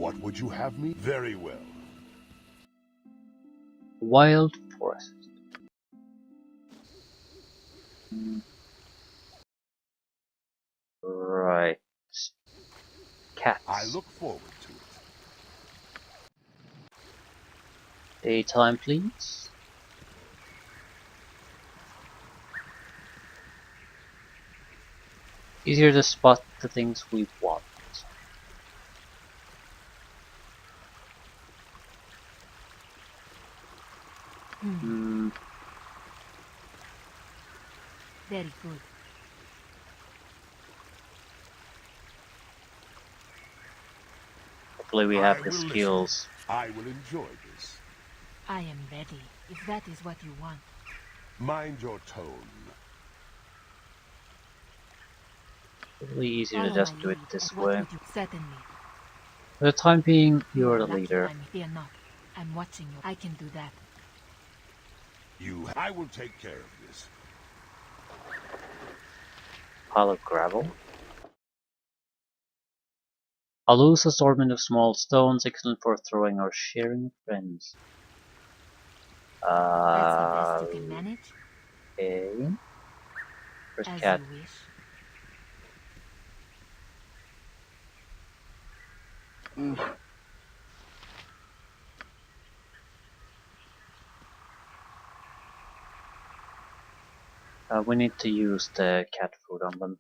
What would you have me? Very well. Wild forest. Right. Cats. I look forward to it. Daytime, please. Easier to spot the things we want. Very good. Hopefully we have the skills. I will enjoy this. I am ready, if that is what you want. Mind your tone. Probably easier to Follow just my do it lead, this and what way. would you... Certainly. For the time being, You you're are the lucky leader. Fear not. I'm watching you. I can do that. I will take care of this. Pile of gravel. A loose assortment of small stones, excellent for throwing or sharing with friends. That's the best you can manage? Okay. First As cat. you wish. We need to use the cat food on them.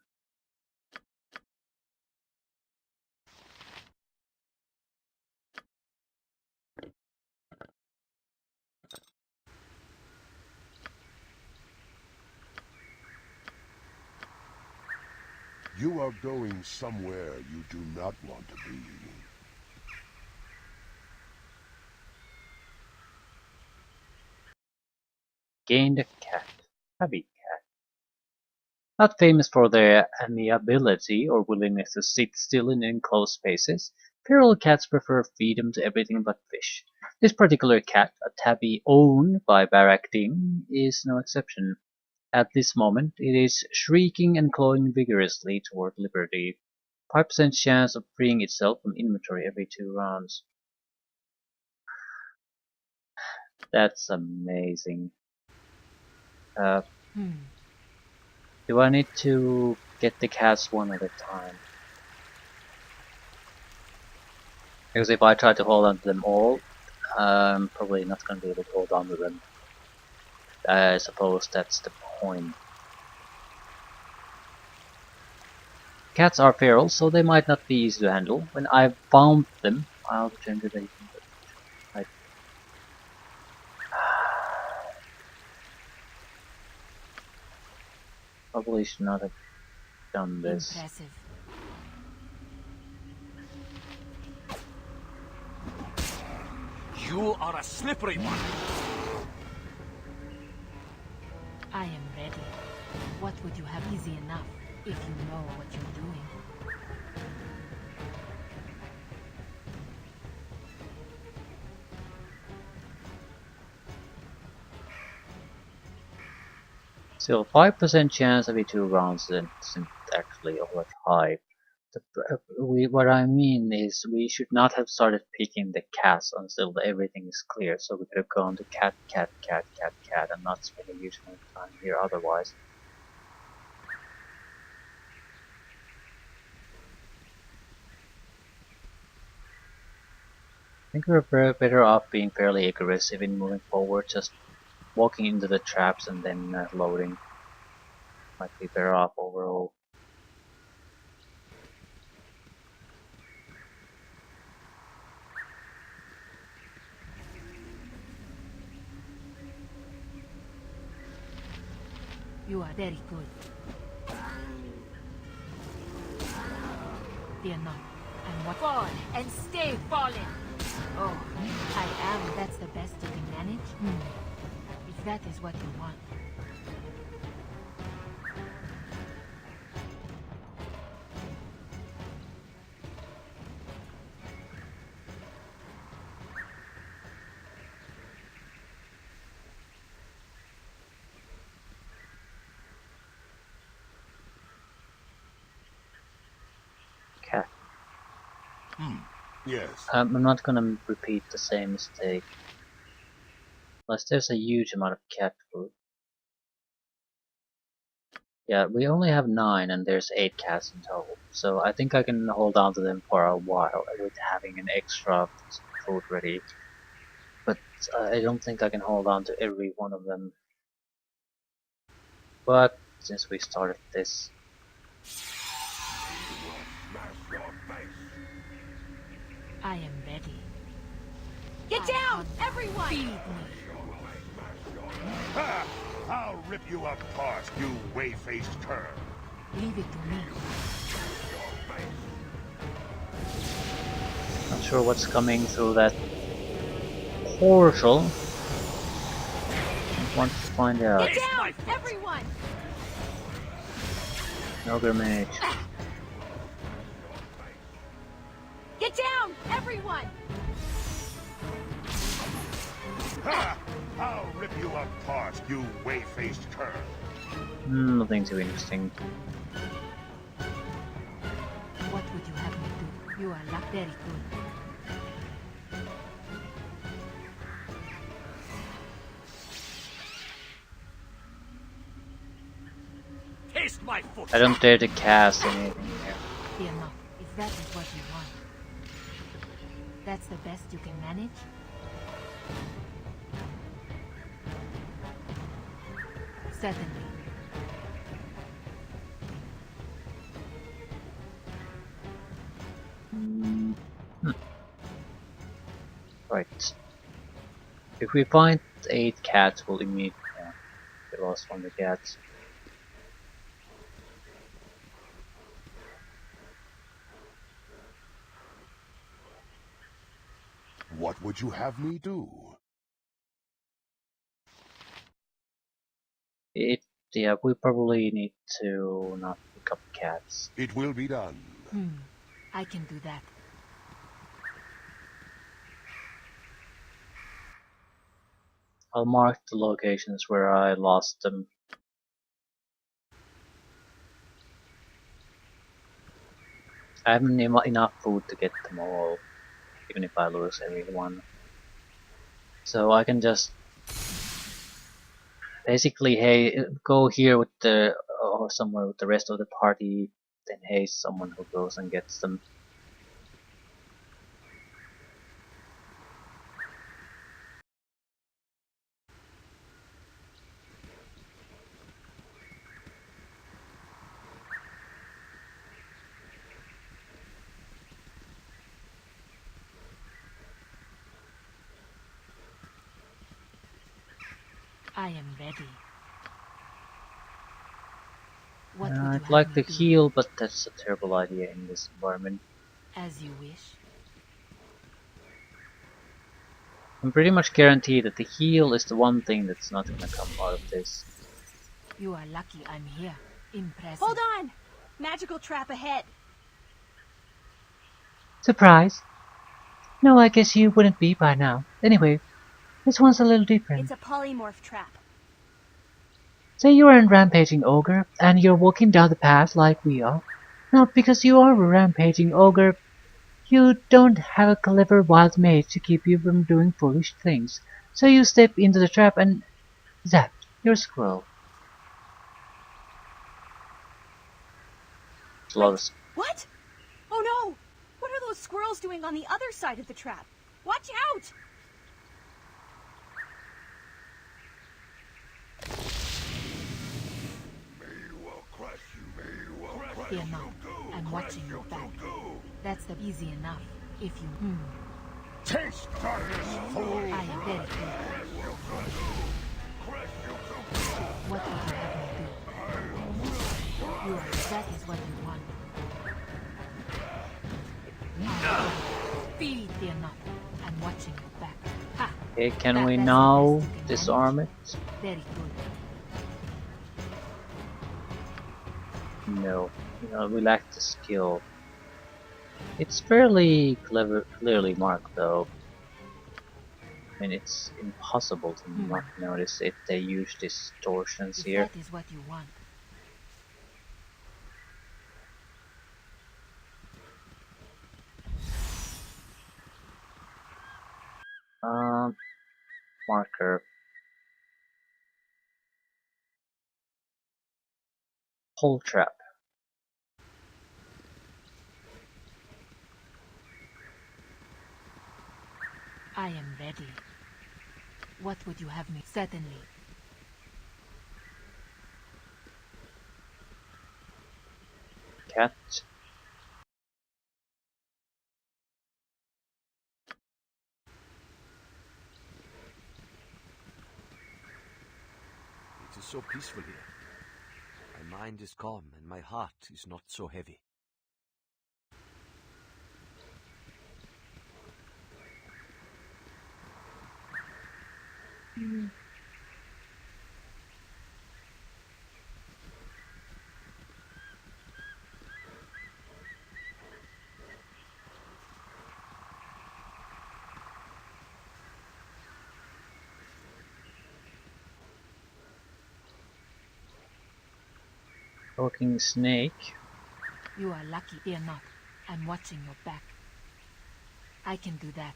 You are going somewhere you do not want to be. Gained a cat. Tabby cat. Not famous for their amiability or willingness to sit still in enclosed spaces, feral cats prefer freedom to everything but fish. This particular cat, a tabby owned by Barak Ding, is no exception. At this moment, it is shrieking and clawing vigorously toward liberty. 5% chance of freeing itself from inventory every 2 rounds. That's amazing. Do I need to get the cats one at a time? Because if I try to hold on to them all, I'm probably not going to be able to hold on to them. I suppose that's the point. Cats are feral, so they might not be easy to handle. When I've found them, I'll return to the... Probably should not have done this. Impressive. You are a slippery one. I am ready. What would you have? Easy enough, if you know what you're doing. Still, 5% chance every 2 rounds isn't actually all that high. What I mean is we should not have started picking the cats until everything is clear, so we could have gone to cat, cat, cat, cat, cat, and not spend a huge amount of time here otherwise. I think we're better off being fairly aggressive in moving forward, just walking into the traps and then loading. Might be better off overall. You are very good. Fear not. And what? Fall and stay fallen. Oh, I am. That's the best you can manage? If that is what you want. Cat. Yes. I'm not gonna repeat the same mistake. Unless there's a huge amount of cat food. Yeah, we only have 9 and there's 8 cats in total. So I think I can hold on to them for a while with having an extra food ready. But I don't think I can hold on to every one of them. But since we started this, I am ready. Get down, everyone! Feed me. Ha! I'll rip you apart, you whey-faced cur. Leave it to me. not sure what's coming through that portal. I want to find out. Get down, everyone! Ogre Mage. Get down, everyone! Ha! I'll rip you apart, you whey-faced cur. Nothing too interesting. What would you have me do? You are very good. Taste my foot. I don't dare to cast anything here. Fear not, if that is what you want. That's the best you can manage? Certainly. Right. If we find 8 cats, we'll immediately get lost from the cats. What would you have me do? Yeah, we probably need to not pick up cats. It will be done. I can do that. I'll mark the locations where I lost them. I haven't enough food to get them all, even if I lose every one. So I can just basically, hey, go here with the or somewhere with the rest of the party, then hey, someone who goes and gets them. I am ready. What would you I'd have like me to do? heal, but that's a terrible idea in this environment. As you wish. I'm pretty much guaranteed that the heal is the one thing that's not gonna come out of this. You are lucky I'm here. Impressive. Hold on! Magical trap ahead. Surprise! No, I guess you wouldn't be by now. Anyway, this one's a little different. It's a polymorph trap. Say you're a rampaging ogre, and you're walking down the path like we are. Now, because you are a rampaging ogre, you don't have a clever wild mage to keep you from doing foolish things. So you step into the trap and zap, you're a squirrel. Close. What? Oh no! What are those squirrels doing on the other side of the trap? Watch out! Fear not. I'm watching your back. That's the easy enough. If you Taste darkness, fool! I am very good. What would you have me do? You are that is what you want. Feed fear not. I'm watching your back. Ha! Okay, can That's we the now best you can disarm it? Very good. No. We lack the skill. It's fairly clearly marked though. I mean, it's impossible to not notice it. They use distortions If here. that is what you want. Marker. Hole trap. I am ready. What would you have me? Certainly. Cat. It is so peaceful here. My mind is calm and my heart is not so heavy. Talking snake. You are lucky. Fear not. I'm watching your back. I can do that.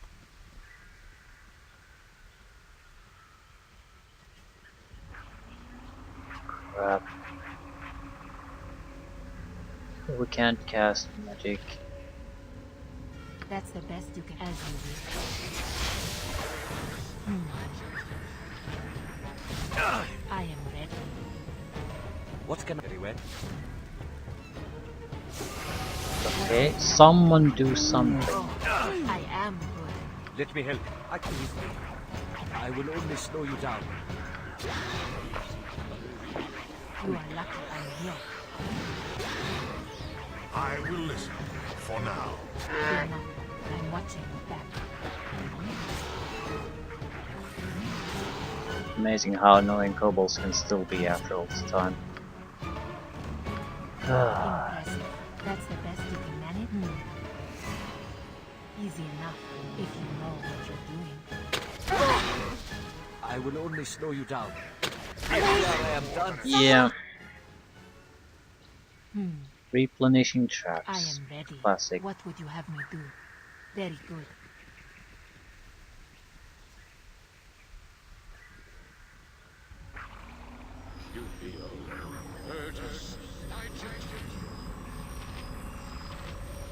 Crap. We can't cast magic. That's the best you can. As you wish. I am ready. What can I very well? Okay, someone do something. Oh, I am good. Let me help. I can. I will only slow you down. You are lucky I'm here. I will listen for now. Fear not. I'm watching your back. Amazing how annoying kobolds can still be after all this time. Impressive. That's the best you can manage? Easy enough, if you know what you're doing. I will only slow you down. Here I am done. Yeah. Replenishing traps. I am ready. Classic. What would you have me do? Very good.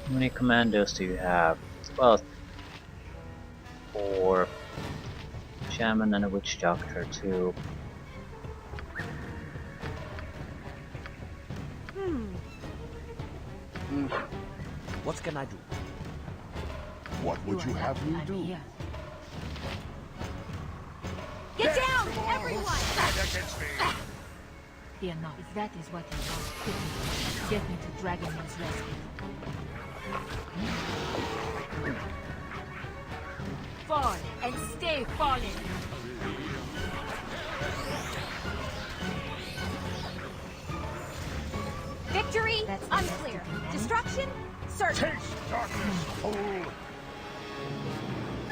How many commandos do you have? Well, 4. Shaman and a witch doctor, 2. What can I do? What would you are have lucky me I'm do? here. Get down, everyone! Fear not. If that is what you want, get me to Dragonman's rescue. Fall and stay falling. Victory? That's the Unclear. best you can manage. Destruction? Certain. Taste darkness, fool!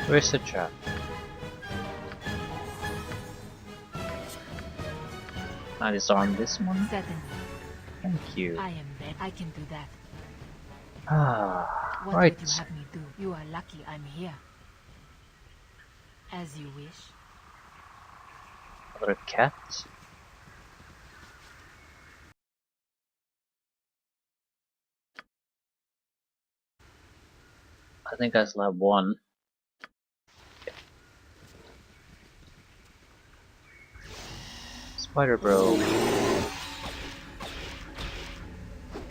Where's the trap? I disarm this one. Certainly. Thank you. I am ready. I can do that. Ah, What right. would you have me do? You are lucky I'm here. As you wish. Another cat. I think I still have one. Spider Bro.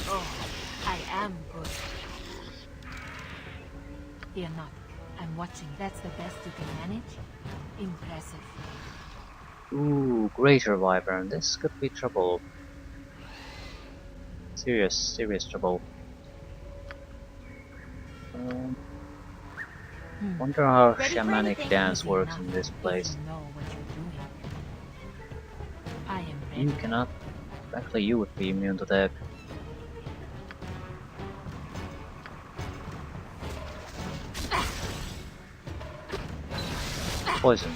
Oh, I am good. Fear not. I'm watching. That's the best you can manage? Impressive. Ooh, Greater Wyvern. This could be trouble. Serious trouble. Wonder how Ready for shamanic anything? dance Easy works enough in this place. If you know what you're doing. I am You ready. cannot. Actually, you would be immune to that. Poison.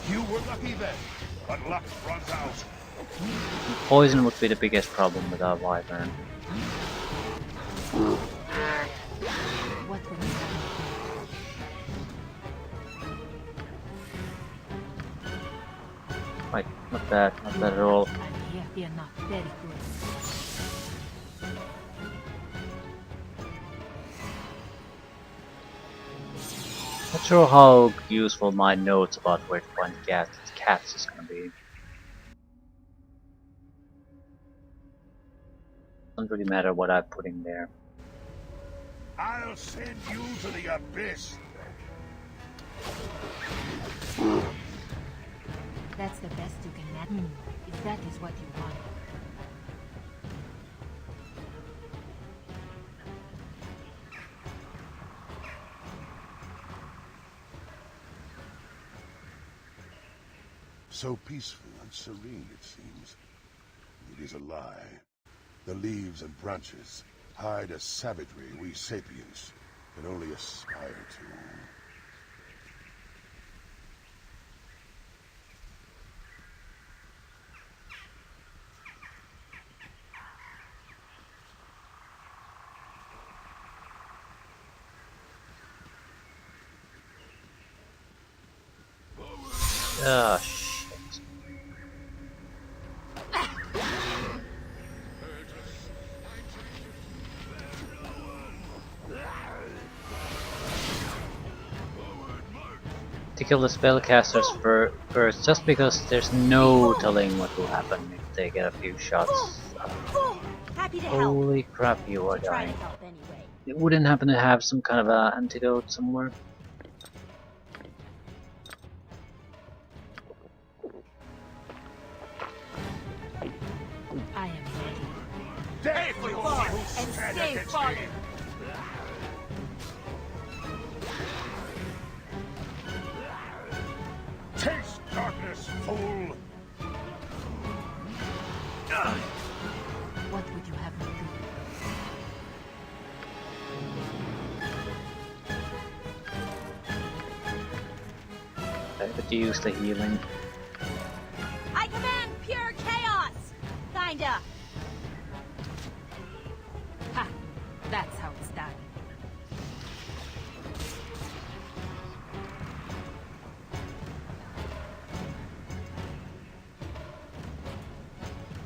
You were lucky then, but luck runs out. Poison would be the biggest problem with our wyvern. What would you have me Right, not bad at all. I'm here. They're not very good. Not sure how useful my notes about where to find cats is gonna be. Doesn't really matter what I put in there. I'll send you to the abyss. That's the best you can manage. If that is what you want. So peaceful and serene, it seems. It is a lie. The leaves and branches hide a savagery we sapiens can only aspire to. Ah, shit. To kill the spellcasters first, just because there's no telling what will happen if they get a few shots. Happy to help. Holy crap, you are Trying dying. to help anyway. It wouldn't happen to have some kind of a antidote somewhere? I am ready. Death for Fall and stay fallen. Taste darkness, fool! What would you have me do? I could use the healing. I command pure chaos! Kinda. Ha! That's how it's done.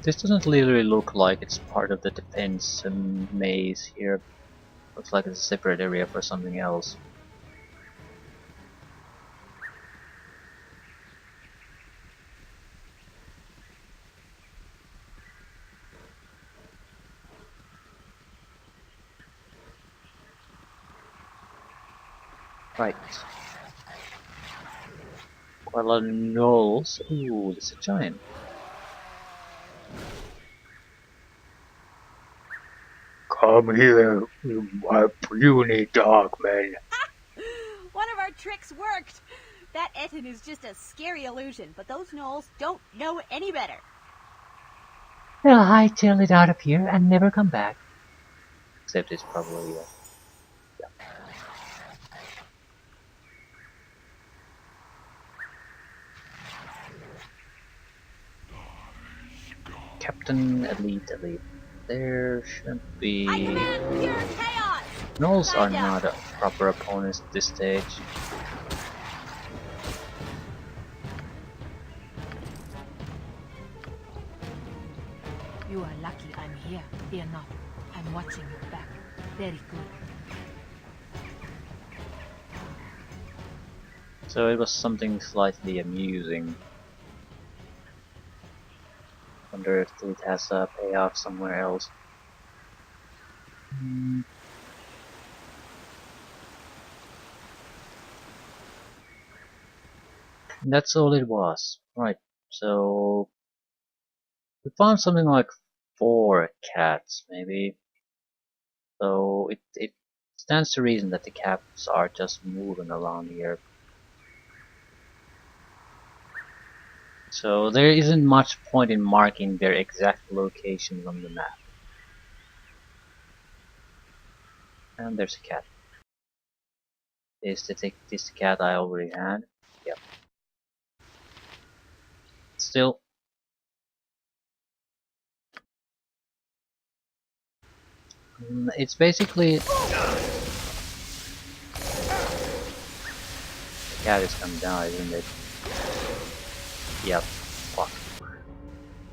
This doesn't really look like it's part of the defense maze here. Looks like it's a separate area for something else. Right. Quite a lot of gnolls. Ooh, there's a giant. Come here, you puny dog man. One of our tricks worked. That Etten is just a scary illusion, but those gnolls don't know any better. They'll hightail it out of here and never come back. Except it's probably Captain Elite. There shouldn't be. I command pure chaos! Gnolls are not a proper opponents at this stage. You are lucky I'm here. Fear not. I'm watching your back. Very good. So it was something slightly amusing. Wonder if it has a payoff somewhere else. That's all it was. Right, so we found something like 4 cats, maybe. So it stands to reason that the cats are just moving around here. So there isn't much point in marking their exact locations on the map. And there's a cat. Is this cat I already had? Yep. Still. It's basically... The cat is gonna die, isn't it? Yep. Fuck.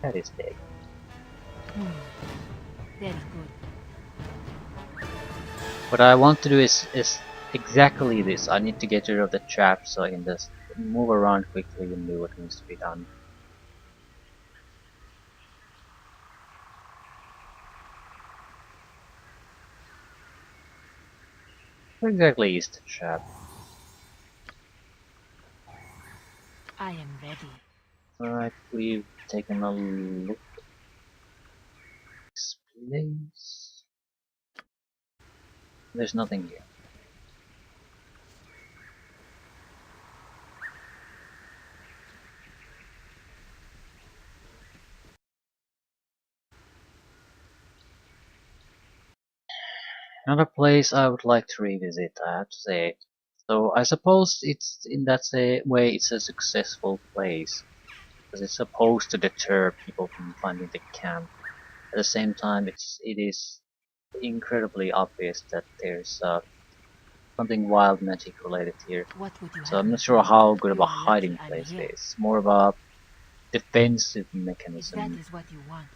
cat is dead. Very good. What I want to do is exactly this. I need to get rid of the trap so I can just move around quickly and do what needs to be done. Where exactly is the trap? I am ready. Alright, we've taken a look at this place. There's nothing here. Another place I would like to revisit, I have to say. So I suppose it's in that way it's a successful place, because it's supposed to deter people from finding the camp. At the same time, it is incredibly obvious that there's something wild magic related here. What would you So have I'm me not sure do? how good of You a are lucky hiding I'm place here. it is. More of a defensive If that mechanism. is what you want.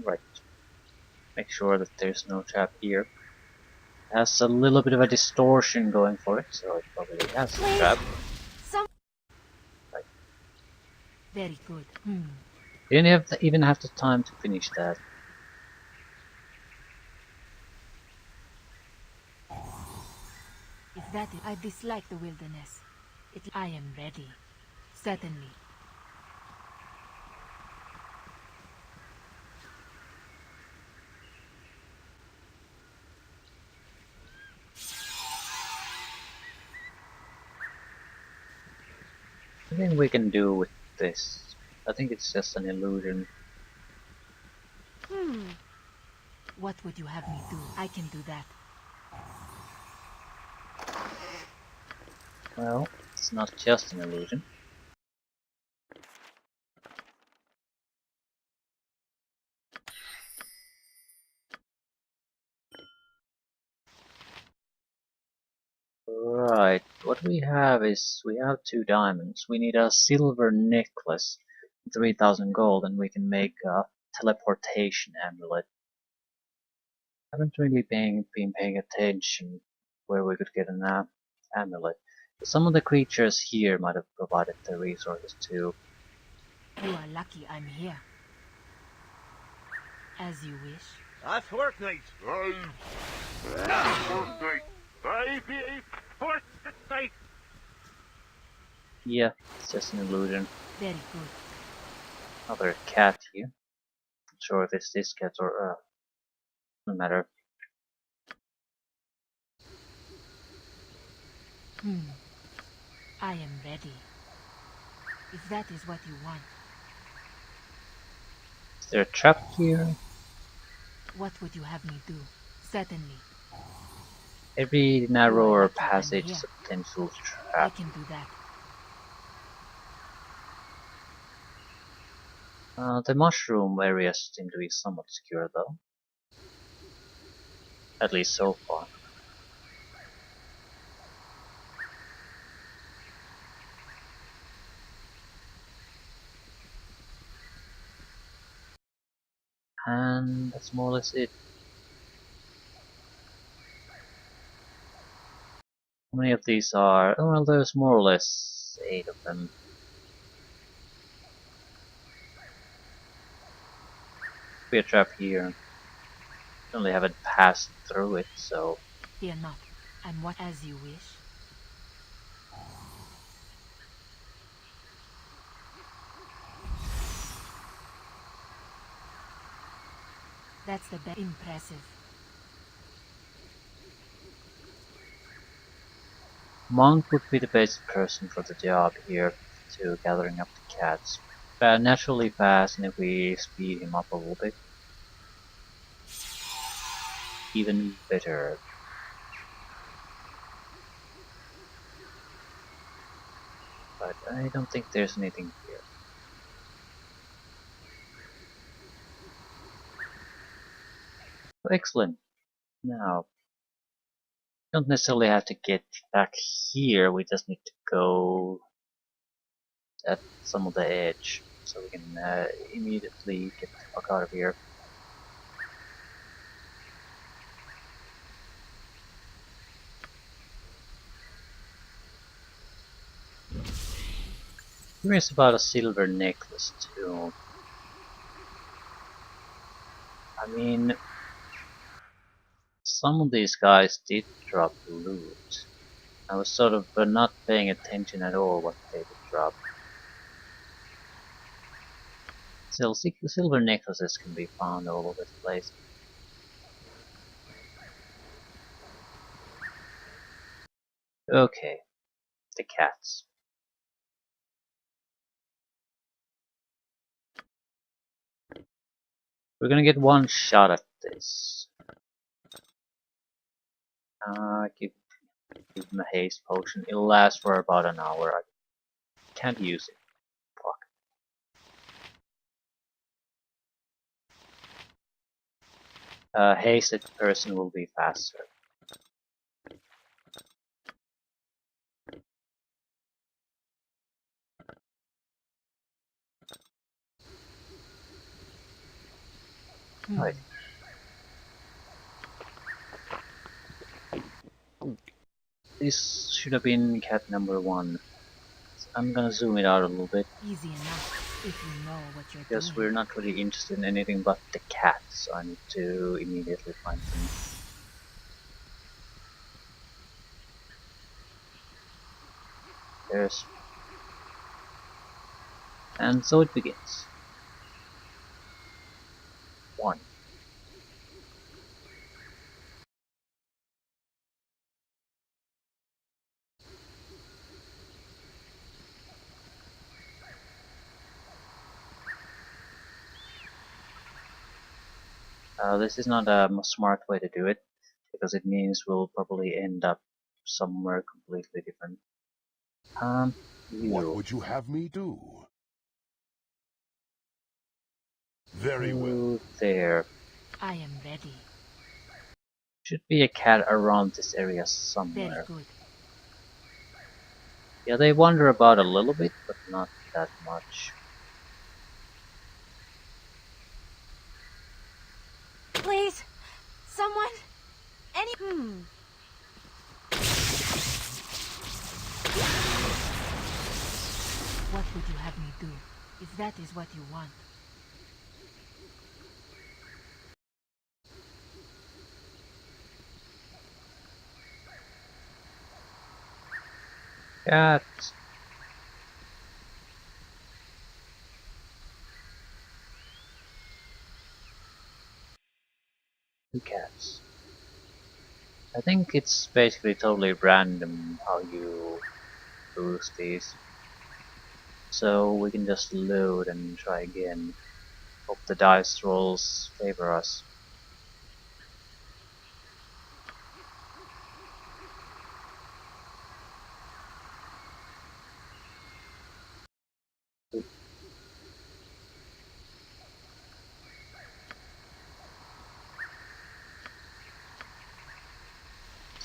Right. Make sure that there's no trap here. It has a little bit of a distortion going for it, so it probably has a trap. Some. Right. Very good. Didn't even have the time to finish that. If that is, I dislike the wilderness. I am ready. Certainly. Nothing we can do with this. I think it's just an illusion. What would you have me do? I can do that. Well, it's not just an illusion. Right, what we have is, we have 2 diamonds. We need a silver necklace, 3000 gold, and we can make a teleportation amulet. I haven't really been paying attention where we could get an amulet. Some of the creatures here might have provided the resources too. You are lucky I'm here. As you wish. A fortnight. Fortnight. Fortnight. Yeah, it's just an illusion. Very good. Another cat here. Not sure if it's this cat or no matter. I am ready. If that is what you want. Is there a trap here? What would you have me do? Certainly. Every You are narrower lucky I'm passage here. is a potential I trap. can do that. The mushroom areas seem to be somewhat secure though. At least so far. And that's more or less it. How many of these are? Oh, well, there's more or less 8 of them. Be a trap here. Only haven't passed through it, so Fear not. I'm what as you wish. That's the best. Impressive. Monk would be the best person for the job here to gathering up the cats. naturally fast, and if we speed him up a little bit, even better. But I don't think there's anything here. Excellent. Now, don't necessarily have to get back here, we just need to go at some of the edge, so we can immediately get the fuck out of here. Curious about a silver necklace too. I mean, some of these guys did drop loot. I was sort of not paying attention at all what they would drop. Still, silver necklaces can be found all over the place. Okay, the cats. We're gonna get one shot at this. Give him a haste potion. It'll last for about an hour. I can't use it. Fuck. Hasted person will be faster. Right. This should have been cat number 1. I'm gonna zoom it out a little bit. Easy enough if you know what you're Because doing. we're not really interested in anything but the cat, so I need to immediately find him. There's... And so it begins. 1. This is not a smart way to do it, because it means we'll probably end up somewhere completely different. What You. would you have me do? Very well. You there. I am ready. Should be a cat around this area Very somewhere. good. Yeah, they wander about a little bit, but not that much. Please, someone, any. What would you have me do, if that is what you want? Cat. Two cats. I think it's basically totally random how you boost these. So we can just load and try again. Hope the dice rolls favor us.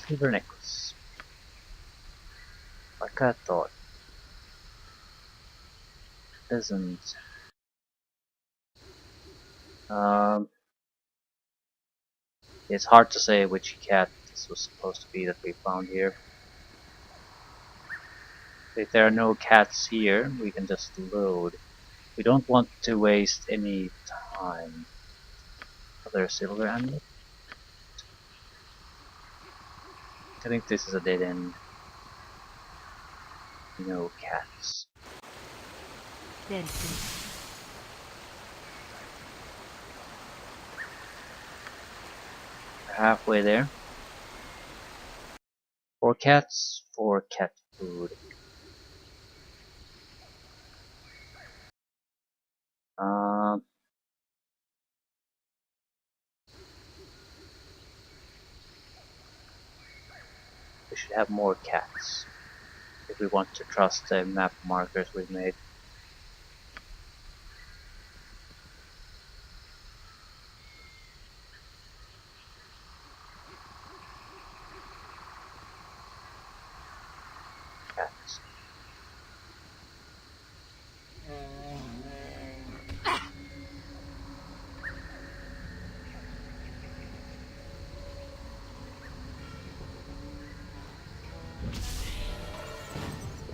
Silver necklace. Like I thought. Doesn't. It's hard to say which cat this was supposed to be that we found here. If there are no cats here, we can just load. We don't want to waste any time. Other silver amulet? I think this is a dead end. No cats. Very good. We're halfway there. 4 cats, 4 cat food. Um, we should have more cats if we want to trust the map markers we made. Cats.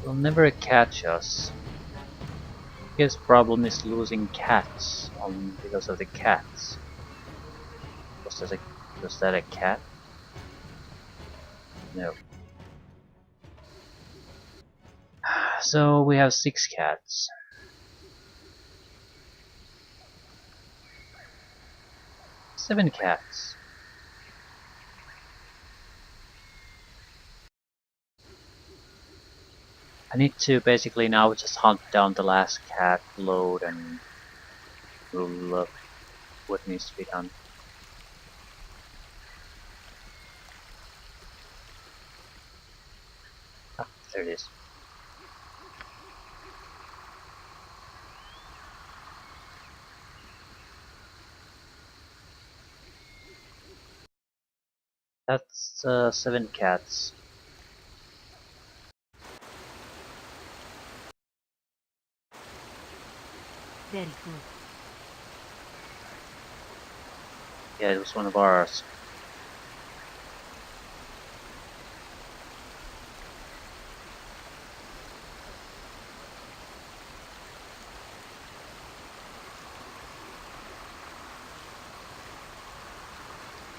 They'll never catch us. His problem is losing cats because of the cats. Was that a cat? No. So we have 6 cats. 7 cats. I need to basically now just hunt down the last cat, load, and rule up what needs to be done. Ah, there it is. That's 7 cats. Very good. Yeah, it was one of ours.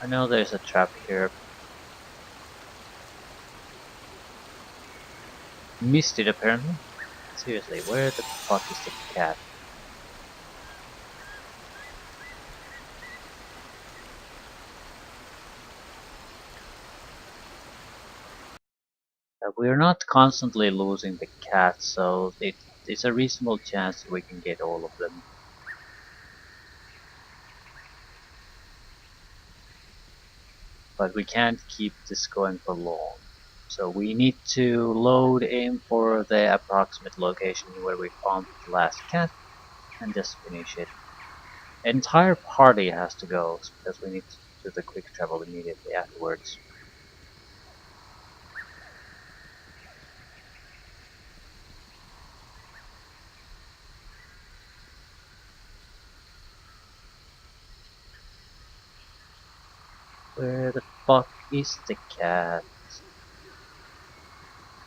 I know there's a trap here. Missed it apparently. Seriously, where the fuck is the cat? We're not constantly losing the cats, so it's a reasonable chance that we can get all of them. But we can't keep this going for long. So we need to load, aim for the approximate location where we found the last cat, and just finish it. Entire party has to go, because we need to do the quick travel immediately afterwards. Where the fuck is the cat?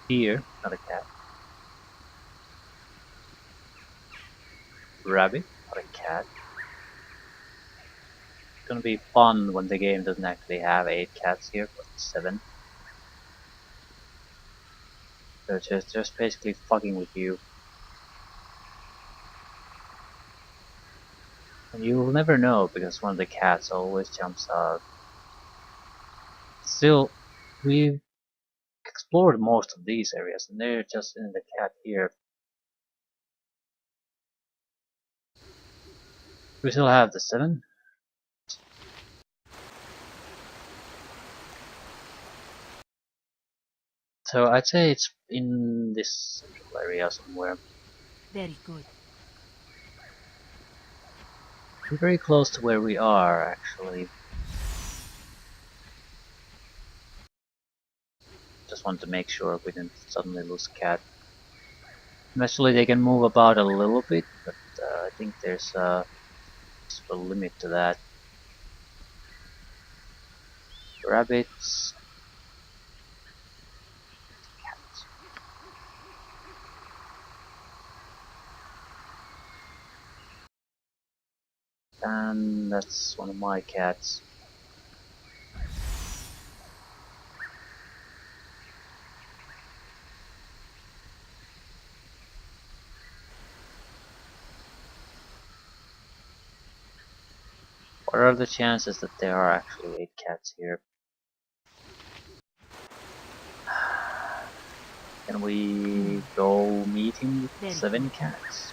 Here, not a cat. Rabbit, not a cat. It's gonna be fun when the game doesn't actually have 8 cats here, but 7. They're just basically fucking with you. And you will never know because one of the cats always jumps out. Still, we've explored most of these areas and they're just in the cat here. We still have the 7. So I'd say it's in this central area somewhere. Very good. We're very close to where we are actually. Just want to make sure we didn't suddenly lose a cat. Eventually they can move about a little bit, but I think there's a limit to that. Rabbits. Cats. And that's one of my cats. What are the chances that there are actually 8 cats here? Can we go meet him with 7 cats?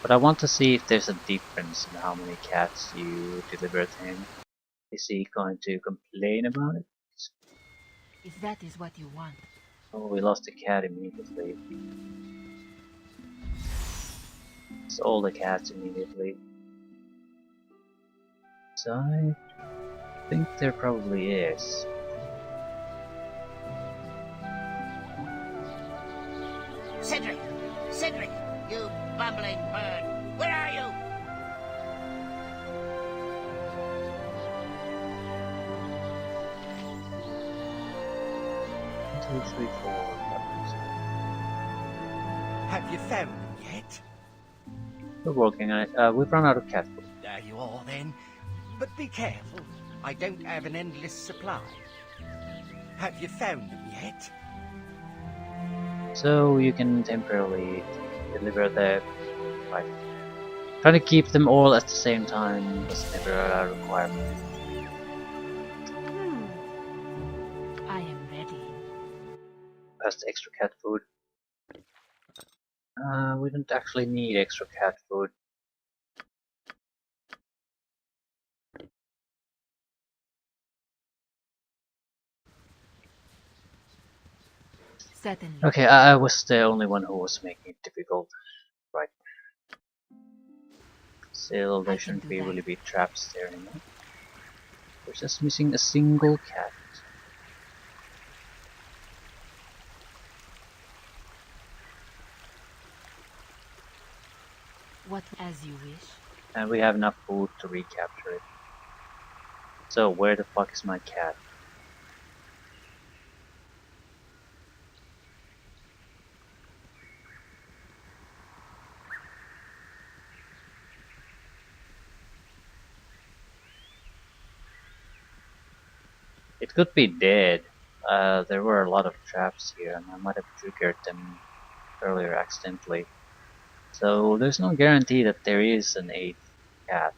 But I want to see if there's a difference in how many cats you deliver to him. Is he going to complain about it? If that is what you want. Oh, we lost the cat immediately. It's all the cats immediately. So I think there probably is. Cedric! Cedric! You bumbling bird! Where are you? 1, 2, 3, 4. Have you found them yet? We're working on it. We've run out of cat food. There you are then. But be careful. I don't have an endless supply. Have you found them yet? So you can temporarily deliver the... Right. Trying to keep them all at the same time was never a requirement. I am ready. That's the extra cat food. We don't actually need extra cat food. Certainly. Okay, I was the only one who was making it difficult. Right. Still, there shouldn't be really be traps there anymore. We're just missing a single cat. What as you wish. And we have enough food to recapture it. So where the fuck is my cat? It could be dead. There were a lot of traps here and I might have triggered them earlier accidentally. So there's no guarantee that there is an 8th cat.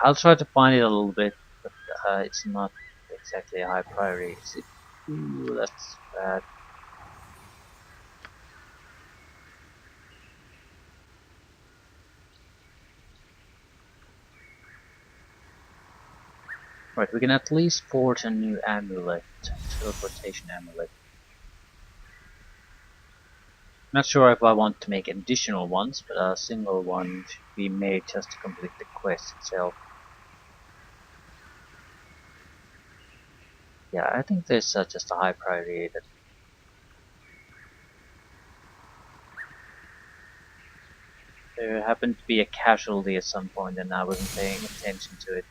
I'll try to find it a little bit, but it's not exactly a high priority. Ooh, that's bad. Right, we can at least forge a new amulet, teleportation amulet. Not sure if I want to make additional ones, but a single one should be made just to complete the quest itself. Yeah, I think there's just a high priority that there happened to be a casualty at some point and I wasn't paying attention to it.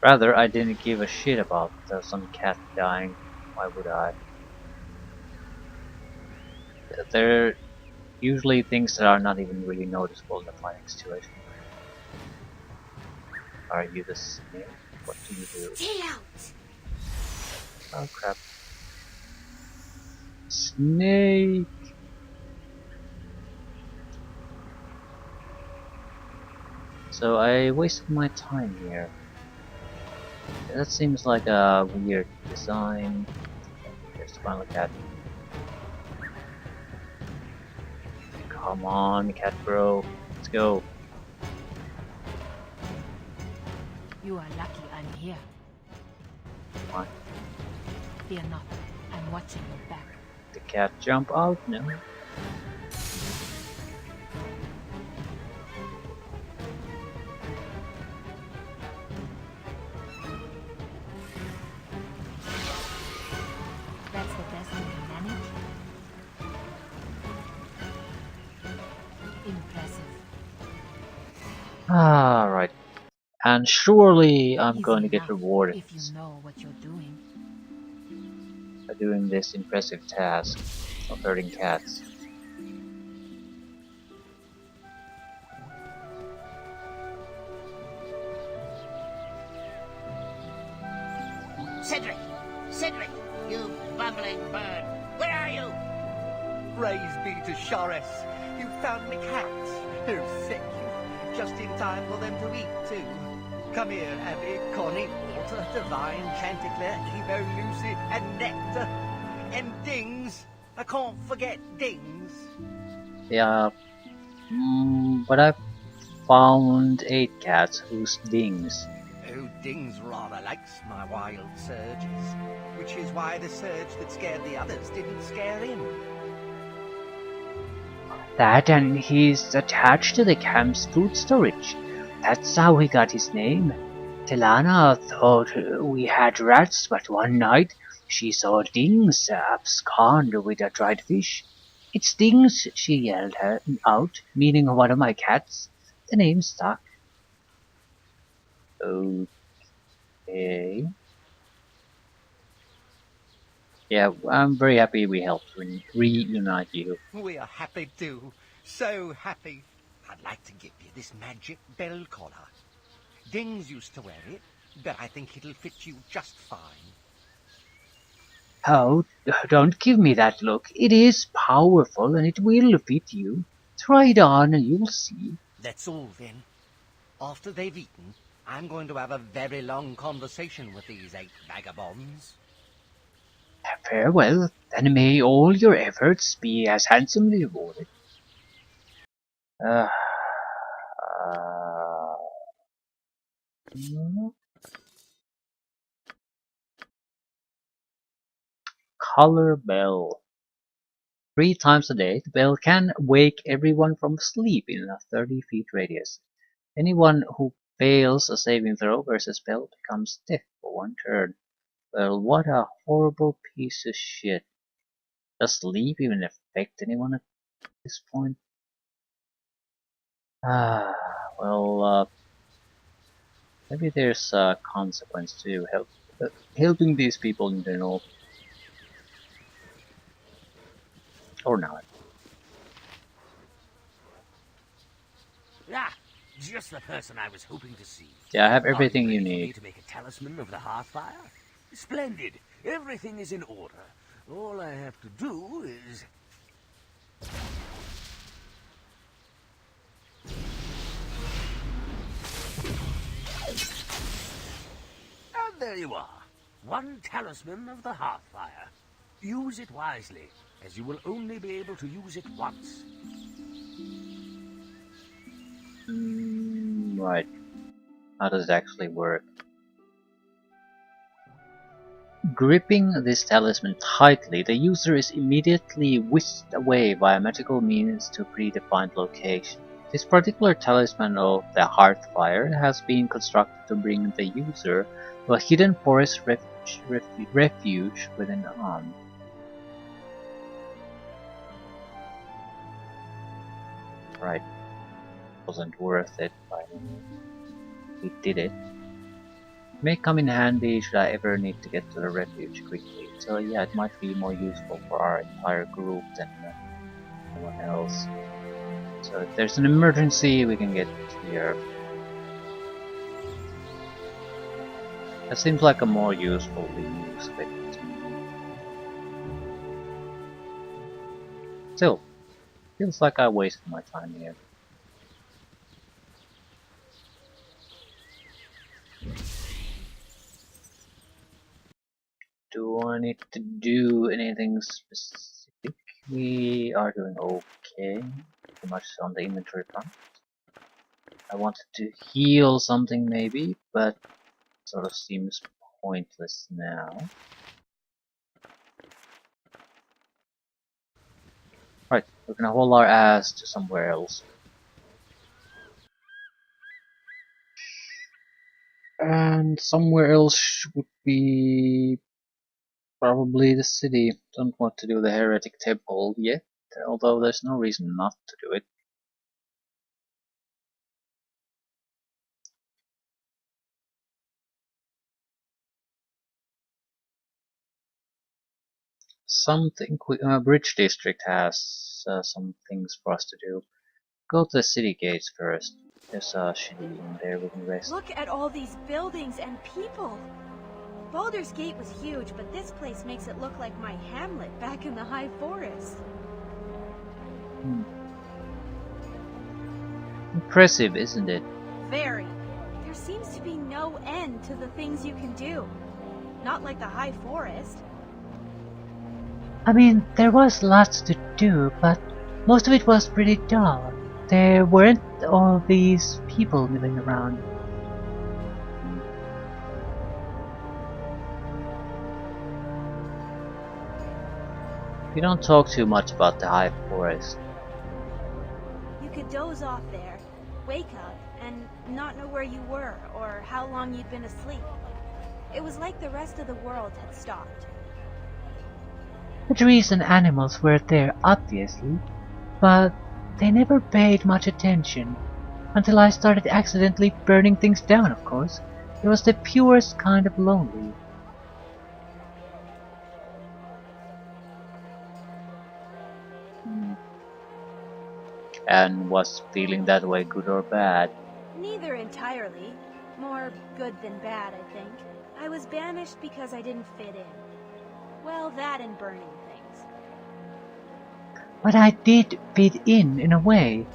Rather, I didn't give a shit about some cat dying. Why would I? There are usually things that are not even really noticeable in the fighting situation. Are you the snake? What do you do? Stay out! Oh crap. Snake! So I wasted my time here. That seems like a weird design. Here's the final cat. Come on, cat bro. Let's go. You are lucky I'm here. Come on. Fear not. I'm watching your back. The cat jump out? No. That's the best you can manage? Impressive. Alright. And surely I'm Easy going to get enough rewarded if you know what you're doing. by doing this impressive task of herding cats. Cedric! Cedric! You bumbling bird! Where are you? Praise be to Shores! You found me cats! Oh, thank you. just in time for them to eat, too. Come here, Abby, Connie, Walter, Divine, Chanticleer, Evo, Lucy, and Nectar. And Dings. I can't forget Dings. Yeah, but I found 8 cats whose dings. Oh, Dings rather likes my wild surges, which is why the surge that scared the others didn't scare him. That and he's attached to the camp's food storage. That's how he got his name. Tilana thought we had rats, but one night she saw Dings abscond with a dried fish. It's Dings, she yelled out, meaning one of my cats. The name stuck. Okay. Yeah, I'm very happy we helped reunite you. We are happy too. So happy. I'd like to give you this magic bell collar. Dings used to wear it, but I think it'll fit you just fine. Oh, don't give me that look. It is powerful and it will fit you. Try it on and you'll see. That's all then. After they've eaten, I'm going to have a very long conversation with these 8 vagabonds. Farewell, and may all your efforts be as handsomely rewarded. Color bell. 3 times a day, the bell can wake everyone from sleep in a 30-feet radius. Anyone who fails a saving throw versus bell becomes deaf for 1 turn. Well, what a horrible piece of shit. Does sleep even affect anyone at this point? Maybe there's a consequence to helping these people in general. Or not. Ah, just the person I was hoping to see. Yeah, I have everything Are you ready for need. me to make a talisman of the Hearthfire? Splendid. Everything is in order. All I have to do is... And there you are. 1 talisman of the Hearthfire. Use it wisely, as you will only be able to use it once. Right. How does it actually work? Gripping this talisman tightly, the user is immediately whisked away via magical means to a predefined location. This particular talisman of the Hearthfire has been constructed to bring the user to a hidden forest refuge within arm. Right. Wasn't worth it, but we did it. May come in handy should I ever need to get to the refuge quickly. So yeah, it might be more useful for our entire group than anyone else. So if there's an emergency, we can get here. That seems like a more useful use of it. Still, feels like I wasted my time here. Do I need to do anything specific? We are doing okay. Pretty much on the inventory front. I wanted to heal something maybe, but sort of seems pointless now. Right, we're gonna haul our ass to somewhere else. And somewhere else would be probably the city. Don't want to do the heretic temple yet, although there's no reason not to do it. Bridge District has some things for us to do. Go to the city gates first. There's a city in there we can rest. Look at all these buildings and people. Baldur's Gate was huge, but this place makes it look like my hamlet back in the high forest. Impressive, isn't it? Very. There seems to be no end to the things you can do. Not like the High Forest. I mean, there was lots to do, but most of it was pretty dull. There weren't all these people milling around. We don't talk too much about the High Forest. You could doze off there, wake up, and not know where you were or how long you'd been asleep. It was like the rest of the world had stopped. The trees and animals were there, obviously, but they never paid much attention. Until I started accidentally burning things down, of course. It was the purest kind of lonely. And was feeling that way good or bad? Neither entirely. More good than bad, I think. I was banished because I didn't fit in. Well, that and burning things. But I did fit in a way.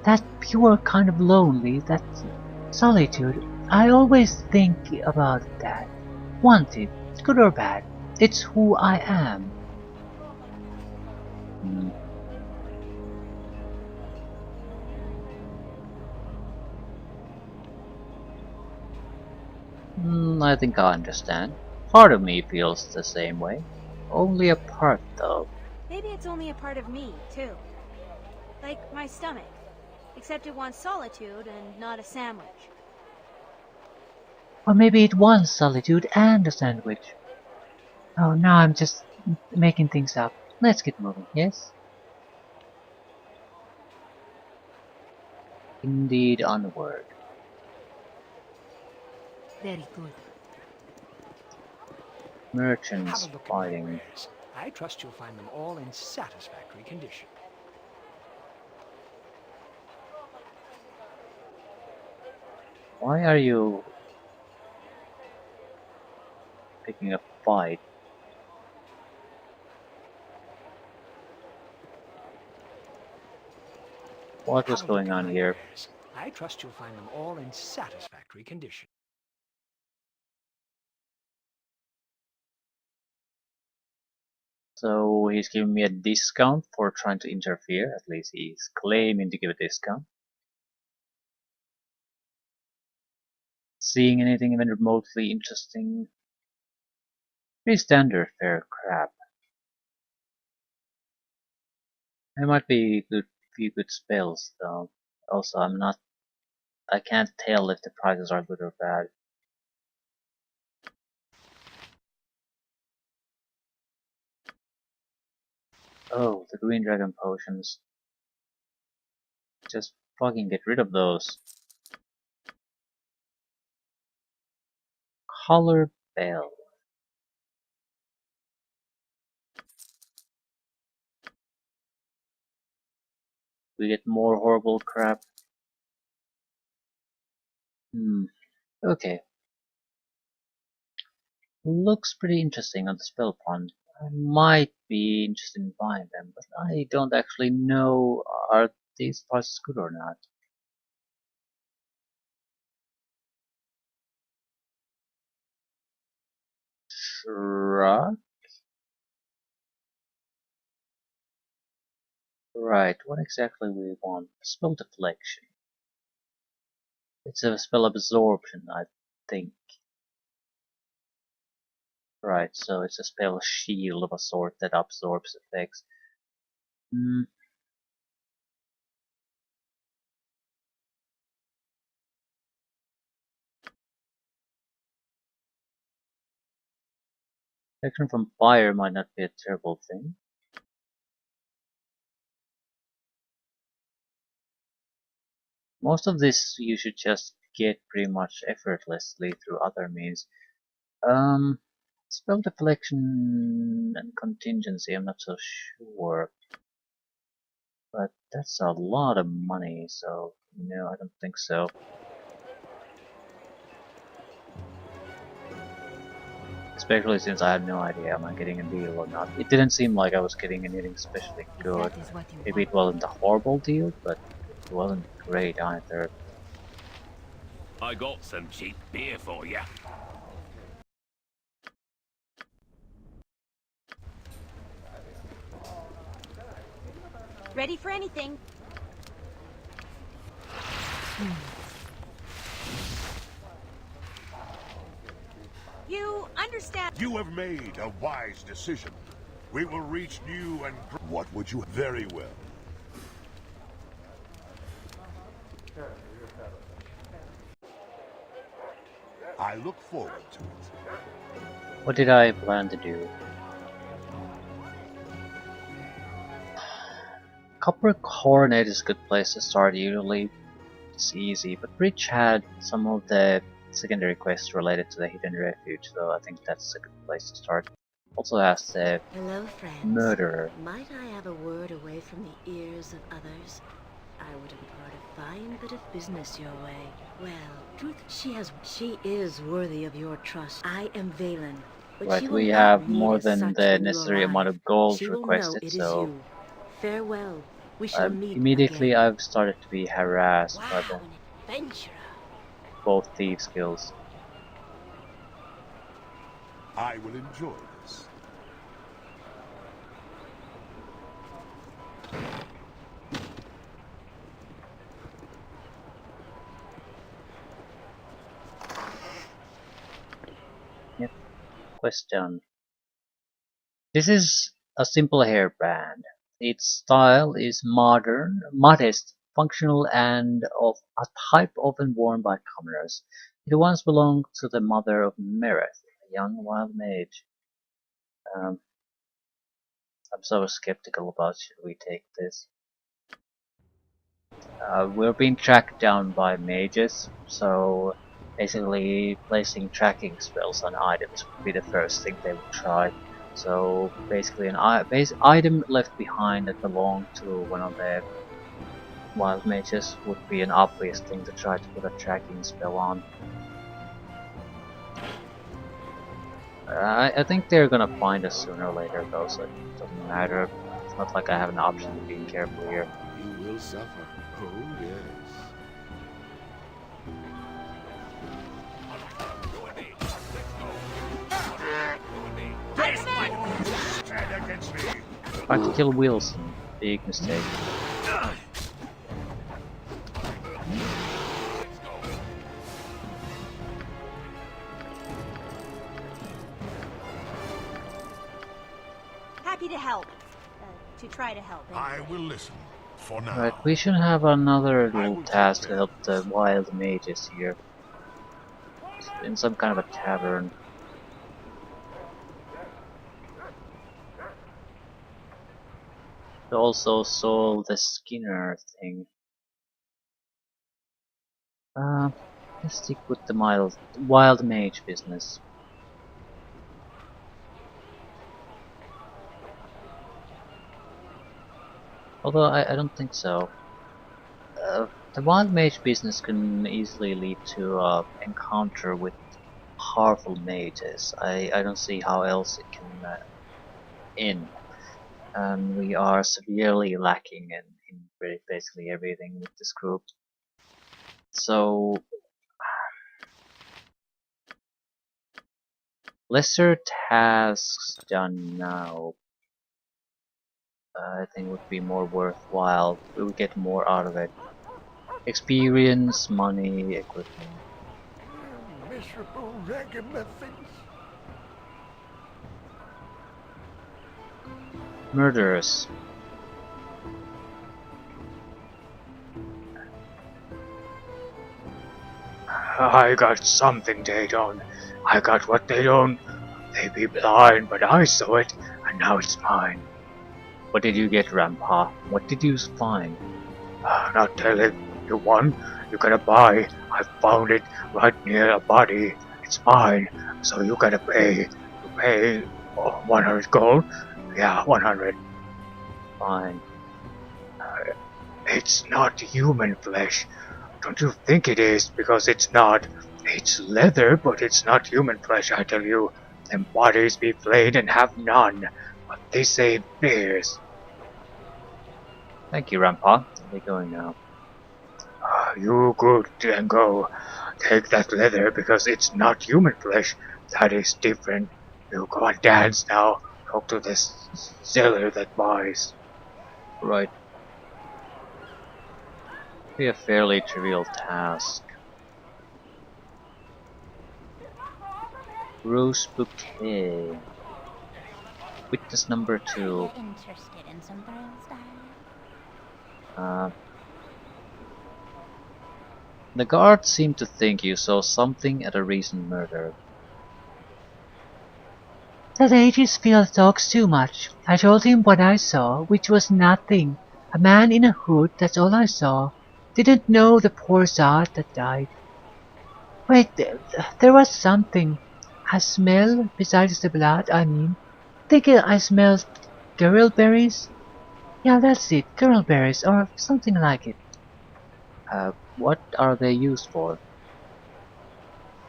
That pure kind of lonely, that solitude. I always think about that. Wanted, good or bad. It's who I am. I think I understand. Part of me feels the same way. Only a part, though. Maybe it's only a part of me, too. Like my stomach. Except it wants solitude and not a sandwich. Or maybe it wants solitude and a sandwich. Oh, now I'm just making things up. Let's get moving, yes? Indeed, onward. Very good. Merchants Have a look at my fighting. wares. I trust you'll find them all in satisfactory condition. Why are you picking a fight? What was Have a look going at on my here? wares. I trust you'll find them all in satisfactory condition. So he's giving me a discount for trying to interfere. At least he's claiming to give a discount. Seeing anything even remotely interesting? Pretty standard fare crap. There might be a few good spells though. Also, I can't tell if the prices are good or bad. Oh, the green dragon potions. Just fucking get rid of those. Color bell. We get more horrible crap. Okay. Looks pretty interesting on the spell pond. I might be interested in buying them, but I don't actually know are these prices good or not. Shrug? Right, what exactly we want? Spell deflection. It's a spell absorption, I think. Right, so it's a spell shield of a sort that absorbs effects. Protection from fire might not be a terrible thing. Most of this you should just get pretty much effortlessly through other means. Spell deflection and contingency, I'm not so sure. But that's a lot of money, so no, I don't think so. Especially since I have no idea am I getting a deal or not. It didn't seem like I was getting anything especially If good. that is what you Maybe want. it wasn't a horrible deal, but It wasn't great either. I got some cheap beer for you. Ready for anything. You understand? You have made a wise decision. We will reach new and... What would you... Very well. I look forward to it. What did I plan to do? Copper Coronet is a good place to start usually. It's easy, but Bridge had some of the secondary quests related to the Hidden Refuge, so I think that's a good place to start. Also has the Hello, friends. Murderer. Might I have a word away from the ears of others? I would impart a fine bit of business your way. Well, truth, she is worthy of your trust. I am Valen. But Right, she will we not have need more as than such the when you necessary arrive. amount of gold She will know requested, it is so you. Farewell. We shall meet immediately again. I've started to be harassed by Wow, an adventurer. both thief skills. I will enjoy this. Yep, quest done. This is a simple hairband. Its style is modern, modest, functional, and of a type often worn by commoners. It once belonged to the mother of Merith, a young wild mage. I'm so skeptical about should we take this. We're being tracked down by mages, so basically placing tracking spells on items would be the first thing they would try. So basically an item left behind that belonged to one of the wild mages would be an obvious thing to try to put a tracking spell on. I think they're gonna find us sooner or later though, so it doesn't matter. It's not like I have an option of being careful here. You will suffer. Oh, yes. Stand against me. Trying to kill Wilson, big mistake. Happy to help. To try to help. I Anyway. will listen. For now. Right, we should have another little task to help the wild mages here. In some kind of a tavern. We also solve the Skinner thing. Let's stick with the wild mage business. Although I don't think so. The wild mage business can easily lead to encounter with powerful mages. I don't see how else it can end. And we are severely lacking in basically everything with this group. So lesser tasks done now I think would be more worthwhile. We would get more out of it. Experience, money, equipment. Miserable ragamuffins. Murderers. I got something they don't. I got what they don't. They be blind, but I saw it, and now it's mine. What did you get, Rampa? What did you find? Not telling. You won? You gotta buy. I found it right near a body. It's mine, so you gotta pay. You pay 100 gold? Yeah, 100. Fine. It's not human flesh. Don't you think it is? Because it's not. It's leather, but it's not human flesh, I tell you. Them bodies be flayed and have none. But they say bears. Thank you, Rampa. Where are we going now? You good then go. Take that leather because it's not human flesh. That is different. You go and dance now. Talk to this seller that buys. Right. Be a fairly trivial task. Rose bouquet. Witness number 2. Interested in some thrills, darling? The guard seemed to think you saw something at a recent murder. That Aegis-Field talks too much. I told him what I saw, which was nothing. A man in a hood, that's all I saw. Didn't know the poor Zard that died. Wait, there was something. A smell, besides the blood, I mean. Think I smelled girl berries? Yeah, that's it, girl berries, or something like it. What are they used for?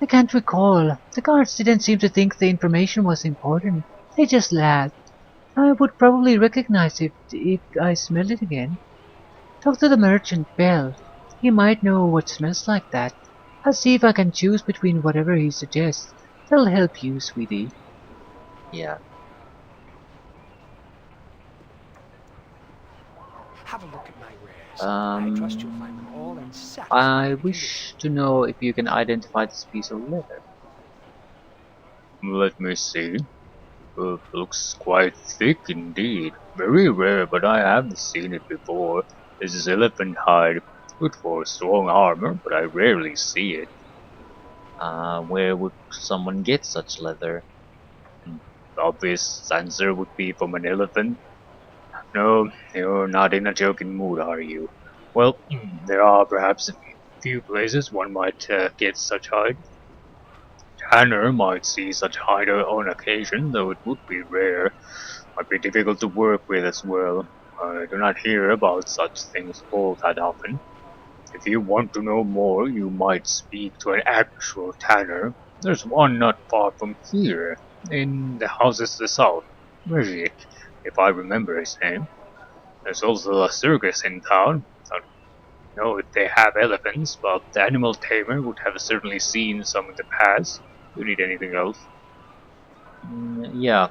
I can't recall. The guards didn't seem to think the information was important. They just laughed. I would probably recognize it if I smelled it again. Talk to the merchant, Bell. He might know what smells like that. I'll see if I can choose between whatever he suggests. That'll help you, sweetie. Yeah. Have a look at my wares. I trust you'll find them all in satisfactory I wish to know if you can identify this piece of leather. Let me see. Looks quite thick indeed. Very rare, but I haven't seen it before. This is elephant hide. Good for strong armor, but I rarely see it. Where would someone get such leather? The obvious answer would be from an elephant. No, you're not in a joking mood, are you? Well, there are perhaps a few places one might get such hide. Tanner might see such hide on occasion, though it would be rare. Might be difficult to work with as well. I do not hear about such things all that often. If you want to know more, you might speak to an actual tanner. There's one not far from here, in the houses to the south. Rizik, if I remember his name. There's also a circus in town. I don't know if they have elephants, but the animal tamer would have certainly seen some in the past. Do you need anything else? Yeah.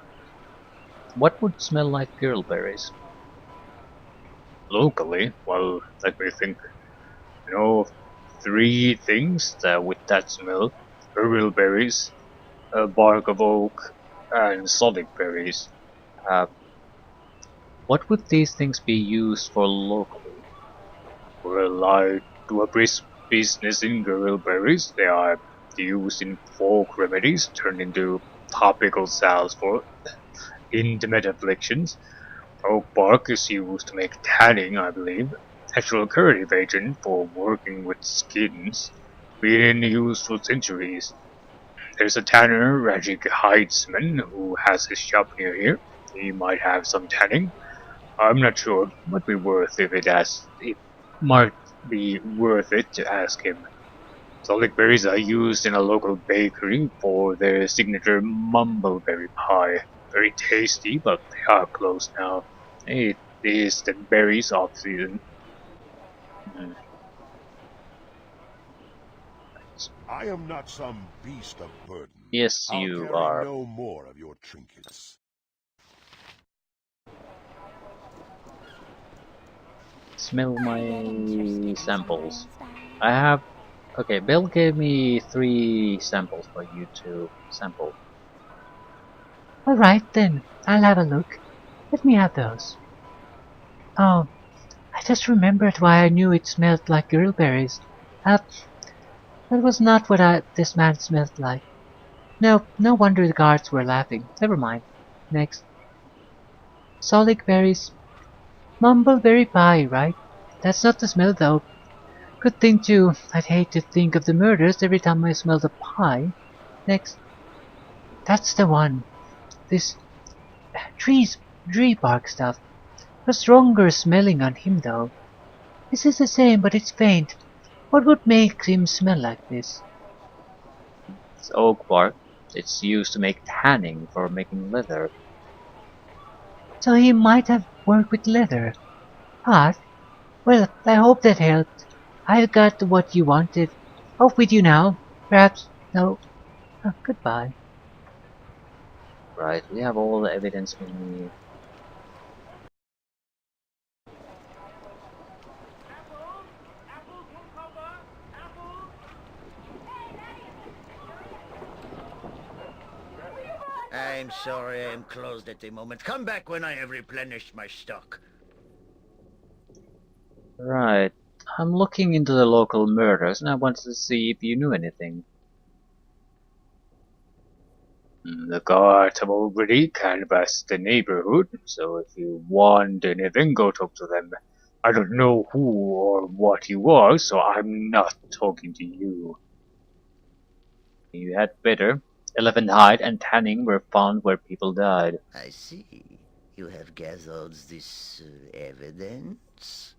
What would smell like girlberries? Locally? Well, let me think. You know, 3 things with that smell. Berries, bark of oak, and solid berries. What would these things be used for locally? Well, I do a brisk business in berries. They are used in folk remedies, turned into topical salves for intimate afflictions. Oak bark is used to make tanning, I believe. Natural curative agent for working with skins. Been in use for centuries. There's a tanner, Rajik Hidesman, who has his shop near here. He might have some tanning. I'm not sure. Might be worth it might be worth it to ask him. Solid berries are used in a local bakery for their signature mumbleberry pie. Very tasty, but they are closed now. It is the berries off season. I am not some beast of burden. Yes, I'll you carry are. no more of your trinkets. Smell my samples. I have... Okay, Bill gave me 3 samples for you to sample. Alright then, I'll have a look. Let me have those. Oh, I just remembered why I knew it smelled like girlberries. That was not what this man smelled like. No wonder the guards were laughing. Never mind. Next. Solic berries. Mumbleberry pie, right? That's not the smell though. Good thing too. I'd hate to think of the murders every time I smell the pie. Next. That's the one. This tree bark stuff. Was stronger smelling on him though. This is the same, but it's faint. What would make him smell like this? It's oak bark. It's used to make tanning for making leather. So he might have worked with leather. But, well, I hope that helped. I got what you wanted. Off with you now. Perhaps... No. Oh, goodbye. Right, we have all the evidence we need. I'm sorry I'm closed at the moment. Come back when I have replenished my stock. Right. I'm looking into the local murders and I wanted to see if you knew anything. The guards have already canvassed the neighborhood, so if you want anything, go talk to them. I don't know who or what you are, so I'm not talking to you. You had better. Elephant hide and tanning were found where people died. I see. You have gathered this evidence?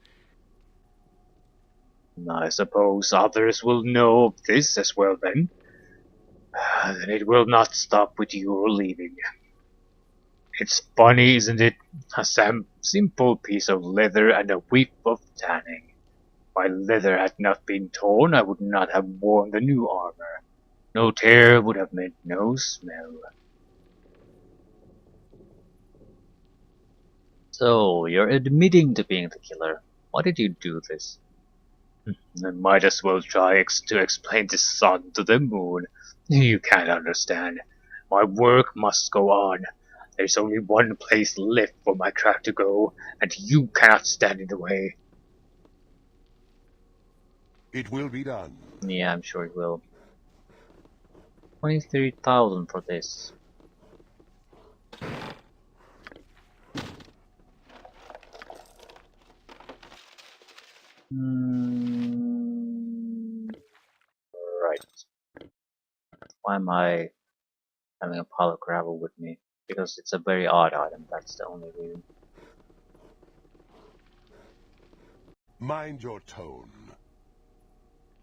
I suppose others will know of this as well then. Then it will not stop with you leaving. It's funny, isn't it? A simple piece of leather and a whiff of tanning. If my leather had not been torn, I would not have worn the new armor. No tear would have meant no smell. So, you're admitting to being the killer. Why did you do this? I might as well try to explain the sun to the moon. You can't understand. My work must go on. There's only one place left for my craft to go, and you cannot stand in the way. It will be done. Yeah, I'm sure it will. 23,000 for this. Right. Why am I having a pile of gravel with me? Because it's a very odd item, that's the only reason. Mind your tone.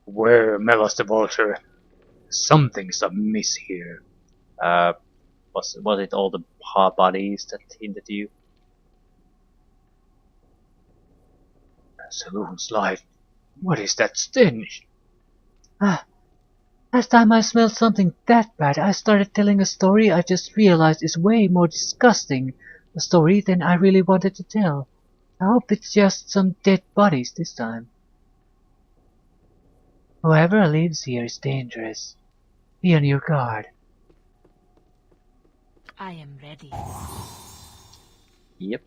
Where, Melos the Vulture? Something's amiss here. Was it all the bodies that hindered you? Saloon's life. What is that stench? Ah, last time I smelled something that bad, I started telling a story I just realized is way more disgusting a story than I really wanted to tell. I hope it's just some dead bodies this time. Whoever lives here is dangerous. Be on your guard. I am ready. Yep.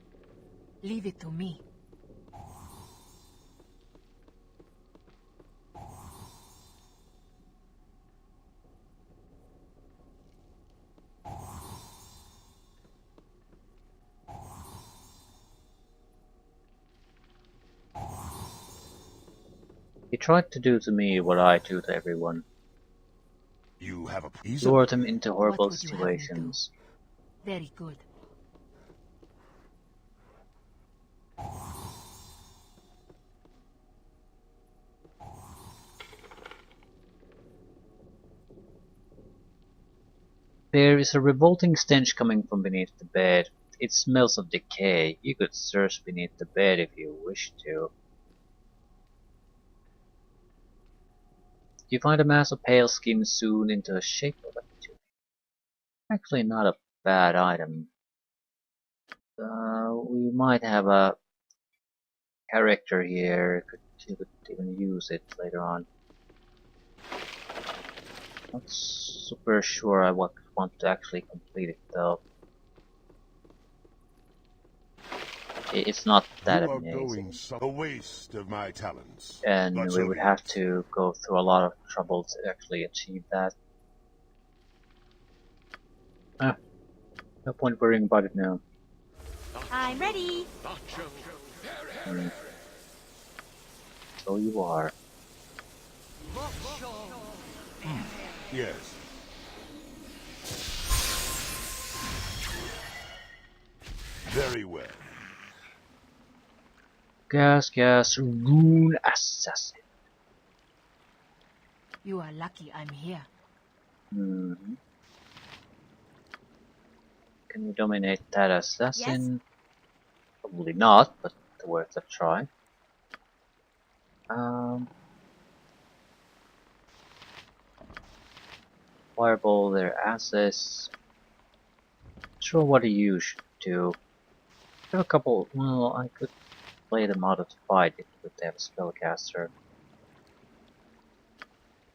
Leave it to me. He tried to do to me what I do to everyone. You have a Lure them into horrible What would you have me do? situations. Very good. There is a revolting stench coming from beneath the bed. It smells of decay. You could search beneath the bed if you wish to. You find a mass of pale skin sewn into a shape of a tunic. Actually not a bad item. We might have a character here. You could even use it later on. Not super sure I want to actually complete it though. It's not that You are amazing. going a waste of my talents. And But we so would be have it. to go through a lot of trouble to actually achieve that. No point worrying about it now. I'm ready. So you are. Yes. Very well. Gas, Rune Assassin. You are lucky I'm here. Mm-hmm. Can we dominate that assassin? Yes? Probably not, but worth a try. Fireball their asses. Sure what you should do. I have a couple. Well, I could play them out of the fight if we could have a spellcaster.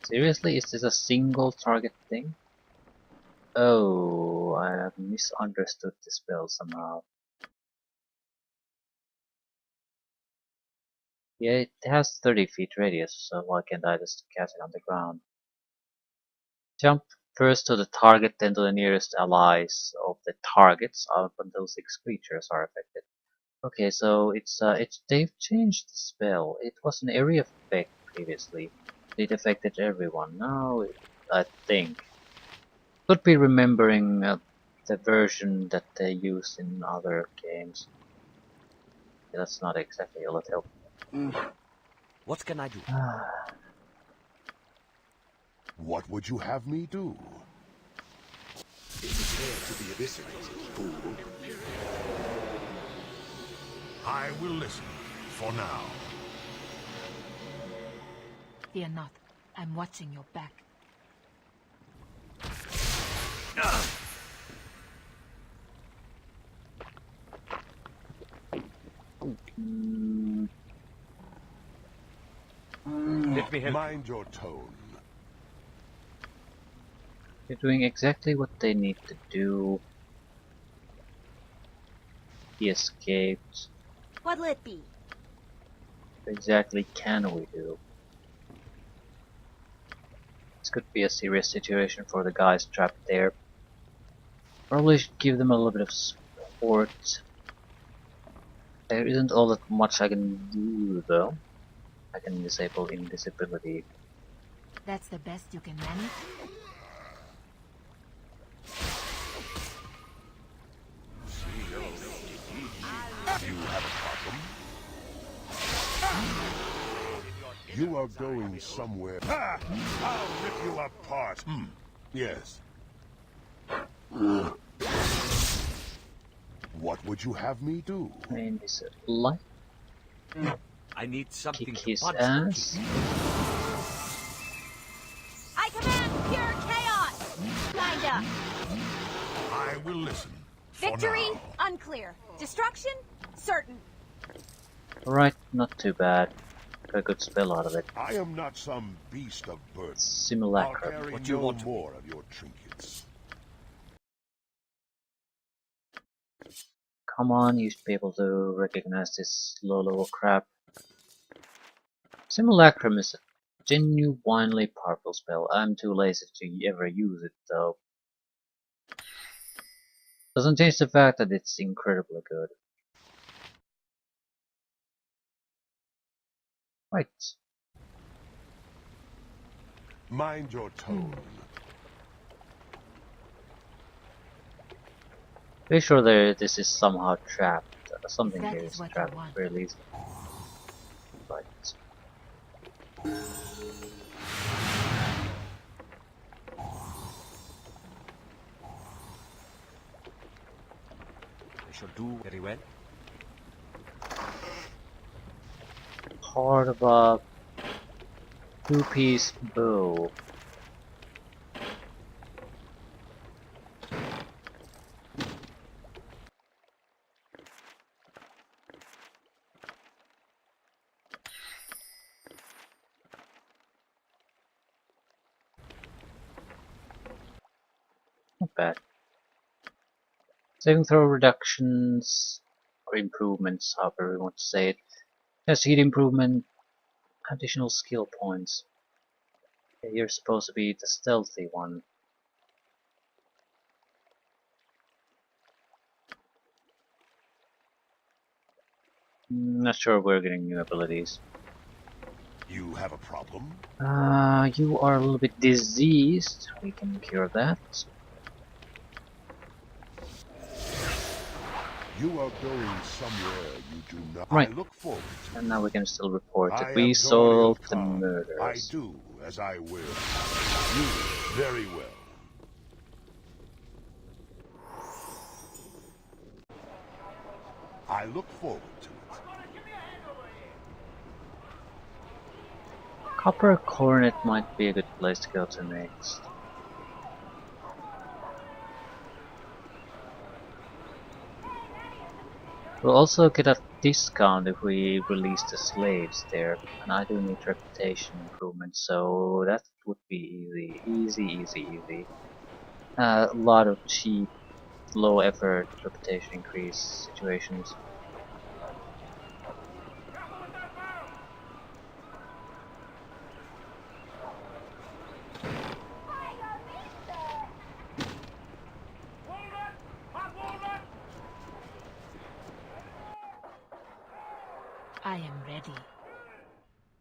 Seriously, is this a single target thing? Oh, I have misunderstood the spell somehow. Yeah, it has 30 feet radius, so why can't I just cast it on the ground? Jump first to the target, then to the nearest allies of the targets up until 6 creatures are affected. Okay, so they've changed the spell. It was an area effect previously. It affected everyone. Now, I think could be remembering the version that they used in other games. Yeah, that's not exactly a lot help. What can I do? What would you have me do? Prepare to be eviscerated, fool. I will listen, for now. Fear not. I'm watching your back. Let me help. Mind your tone. They're doing exactly what they need to do. He escaped. What'll it be? What exactly can we do? This could be a serious situation for the guys trapped there. Probably should give them a little bit of support. There isn't all that much I can do though. I can disable invisibility. That's the best you can manage? You have a problem? You are going somewhere. Ha! I'll rip you apart. Yes. What would you have me do? And is it light? I need something Kick to his punch. ass. I command pure chaos! Kinda. I will listen. For Victory? now. Unclear. Destruction? Certain. Alright, not too bad. Got a good spell out of it. I am not some beast of burden. I'll Simulacrum. carry What do you no want? more of your trinkets. Come on, you should be able to recognize this low level crap. Simulacrum is a genuinely powerful spell. I'm too lazy to ever use it though. Doesn't change the fact that it's incredibly good. Right. Mind your tone. Pretty sure this is somehow trapped. Something That here is is what you trapped, want. at very least. Right. I shall do very well. Part of a two-piece bow. Not bad. Saving throw reductions or improvements, however you want to say it. Just heat improvement, additional skill points. Okay, you're supposed to be the stealthy one. Not sure we're getting new abilities. You have a problem? You are a little bit diseased. We can cure that. You are going somewhere you do not. Right. I look forward to. And now we can still report I that am we guardian solved of the Khan. I murders. do as I will. You very well. I look forward to it. Copper Coronet might be a good place to go to next. We'll also get a discount if we release the slaves there, and I do need reputation improvement, so that would be easy. A lot of cheap, low effort reputation increase situations. I am ready.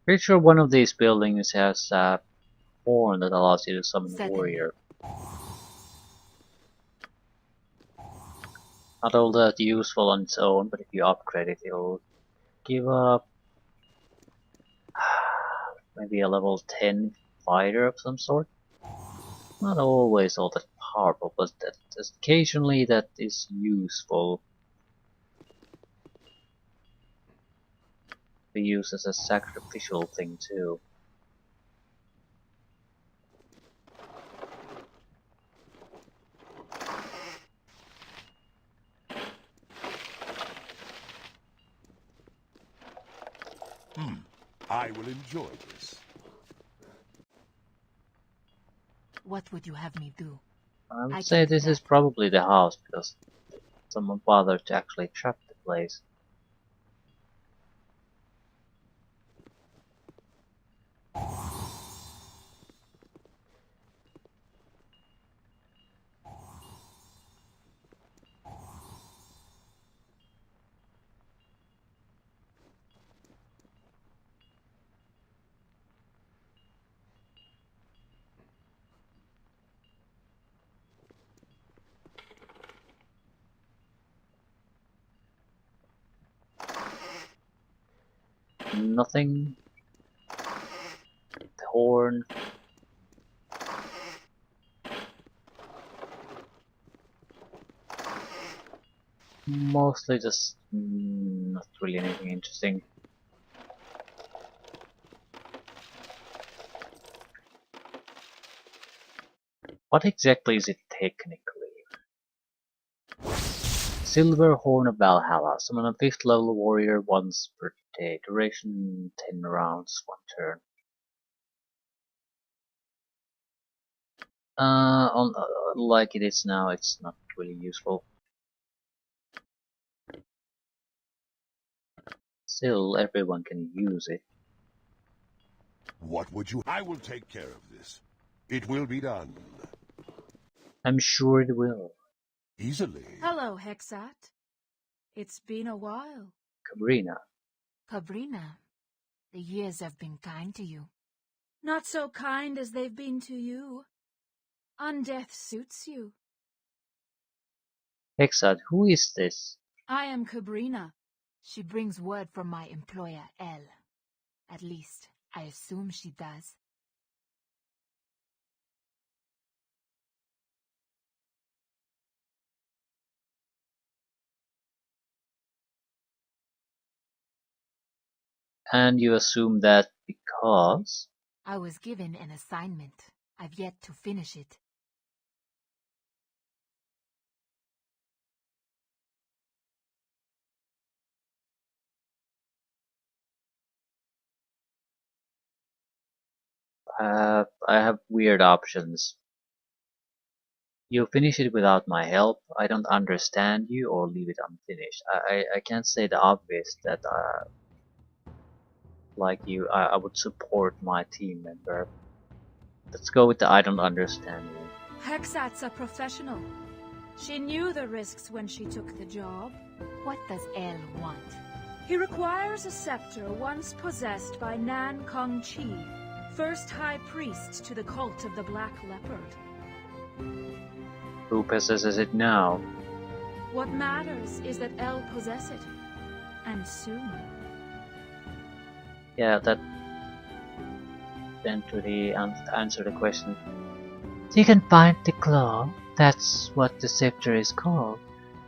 Pretty sure one of these buildings has a horn that allows you to summon a Certainly. warrior. Not all that useful on its own, but if you upgrade it, it'll give up maybe a level 10 fighter of some sort. Not always all that powerful, but occasionally that is useful. Be used as a sacrificial thing too. I will enjoy this. What would you have me do? I would I say can do this is that. probably the house because someone bothered to actually trap the place. Nothing. The horn. Mostly just not really anything interesting. What exactly is it technically? Silver Horn of Valhalla. Summon a 5th level warrior once per day. Duration 10 rounds, 1 turn. Like it is now, it's not really useful. Still, everyone can use it. What would you? I will take care of this. It will be done. I'm sure it will. Easily. Hello, Hexat. It's been a while. Cabrina. Cabrina, the years have been kind to you. Not so kind as they've been to you. Undeath suits you. Hexad, who is this? I am Cabrina. She brings word from my employer, Elle. At least, I assume she does. And you assume that because? I was given an assignment. I've yet to finish it. I have weird options. You finish it without my help, I don't understand you, or leave it unfinished. I can't say the obvious that like you, I would support my team member. Let's go with the I don't understand you. Hexat's a professional. She knew the risks when she took the job. What does Elle want? He requires a scepter once possessed by Nan Kong Chi, first high priest to the cult of the Black Leopard. Who possesses it now? What matters is that Elle possess it. And soon. Yeah, that then to the answer the question. So you can find the claw. That's what the scepter is called.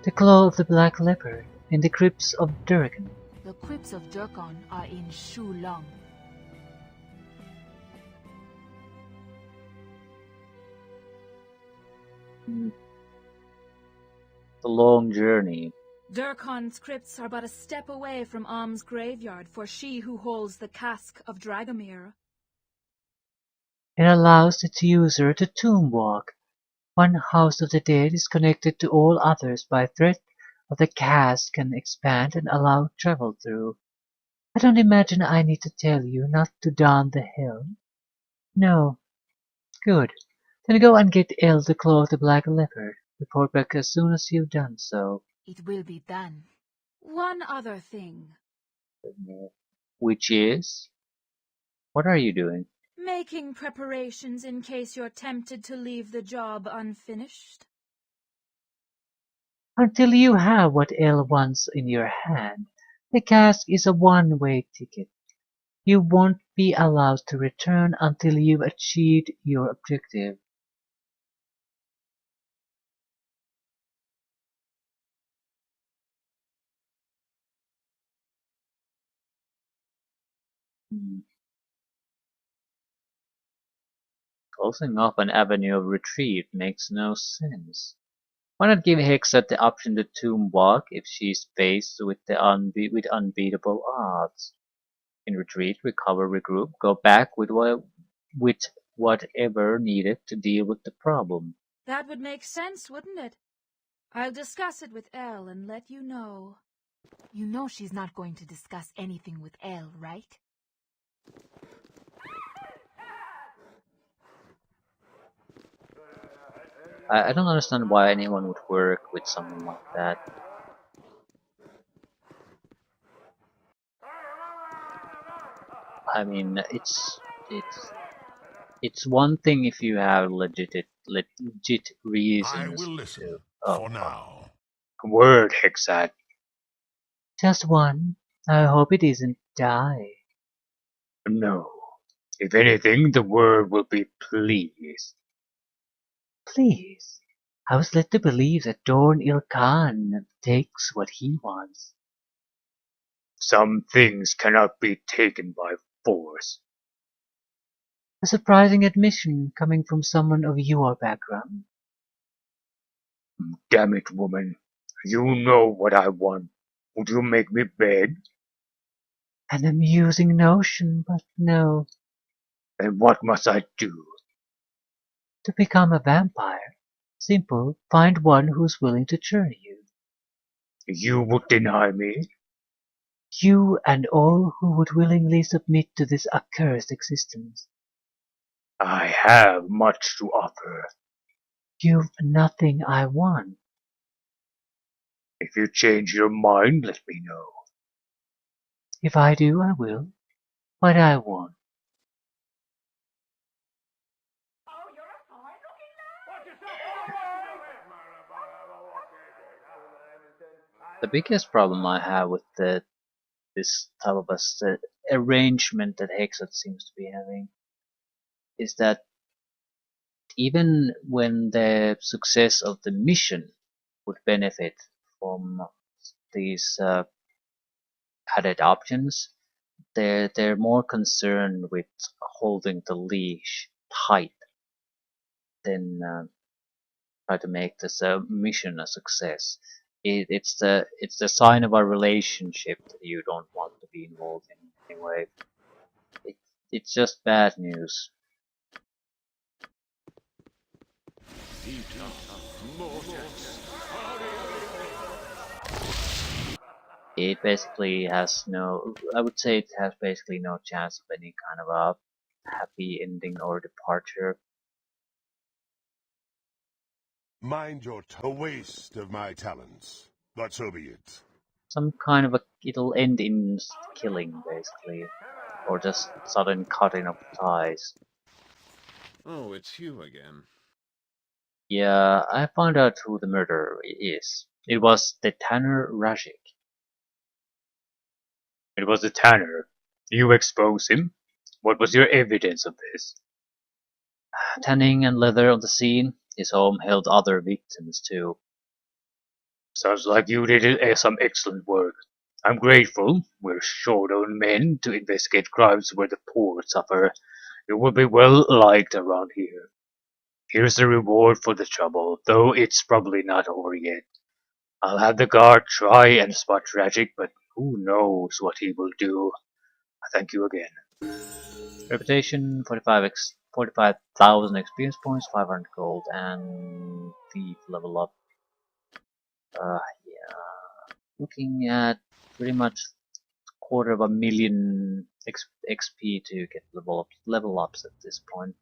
The claw of the Black Leopard in the crypts of Durgan. The crypts of Durkan are in Shulong. The long journey. Durkon's crypts are but a step away from Am's graveyard for she who holds the cask of Dragomir. It allows its user to tomb walk. One house of the dead is connected to all others by thread of the cask can expand and allow travel through. I don't imagine I need to tell you not to don the helm. No. Good. Then go and get Elle to clothe the black leopard. Report back as soon as you've done so. It will be done. One other thing. Which is? What are you doing? Making preparations in case you're tempted to leave the job unfinished. Until you have what Elle wants in your hand, the cask is a one-way ticket. You won't be allowed to return until you've achieved your objective. Closing off an avenue of retreat makes no sense. Why not give Hexat the option to tomb walk if she's faced with with unbeatable odds? In retreat, recover, regroup, go back with whatever needed to deal with the problem. That would make sense, wouldn't it? I'll discuss it with Elle and let you know. You know she's not going to discuss anything with Elle, right? I don't understand why anyone would work with someone like that. I mean, it's one thing if you have legit reasons. I will listen to. for now. Word, Hexat. Just one. I hope it isn't die. No. If anything, the word will be please. Please? I was led to believe that Dorn Ilkhan takes what he wants. Some things cannot be taken by force. A surprising admission coming from someone of your background. Damn it, woman. You know what I want. Would you make me beg? An amusing notion, but no. Then what must I do? To become a vampire. Simple, find one who's willing to churn you. You would deny me? You and all who would willingly submit to this accursed existence. I have much to offer. You've nothing I want. If you change your mind, let me know. If I do, I will. But I won't. The biggest problem I have with this type of arrangement that Hexat seems to be having is that even when the success of the mission would benefit from these added options, they're more concerned with holding the leash tight than try to make this mission a success. It's the sign of a relationship that you don't want to be involved in anyway. It's just bad news. It basically has no, I would say it has basically no chance of any kind of a happy ending or departure. Mind your a waste of my talents, but so be it. Some kind of it'll end in killing basically, or just sudden cutting of ties. Oh, it's you again. Yeah, I found out who the murderer is. It was the Tanner Rajik. It was the Tanner. You expose him? What was your evidence of this? Tanning and leather on the scene. His home held other victims too. Sounds like you did some excellent work. I'm grateful. We're short on men to investigate crimes where the poor suffer. You will be well liked around here. Here's the reward for the trouble, though it's probably not over yet. I'll have the guard try and spot tragic, but who knows what he will do. Thank you again. Reputation 45,000 experience points, 500 gold, and thief level up. Yeah, looking at pretty much 250,000 XP to get level ups at this point.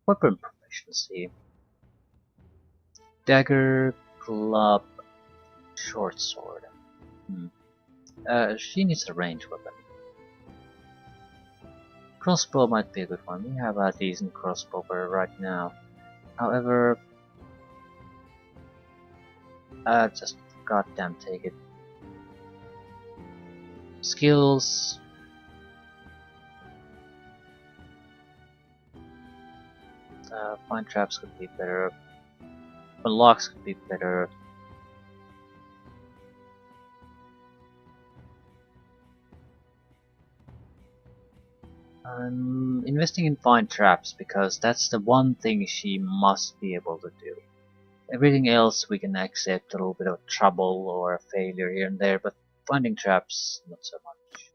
Weapon proficiency. Dagger, club, short sword. She needs a ranged weapon. Crossbow might be a good one. We have a decent crossbow right now. However, just goddamn take it. Skills. Find traps could be better. Unlocks could be better. I'm investing in find traps because that's the one thing she must be able to do. Everything else we can accept a little bit of trouble or a failure here and there, but finding traps, not so much.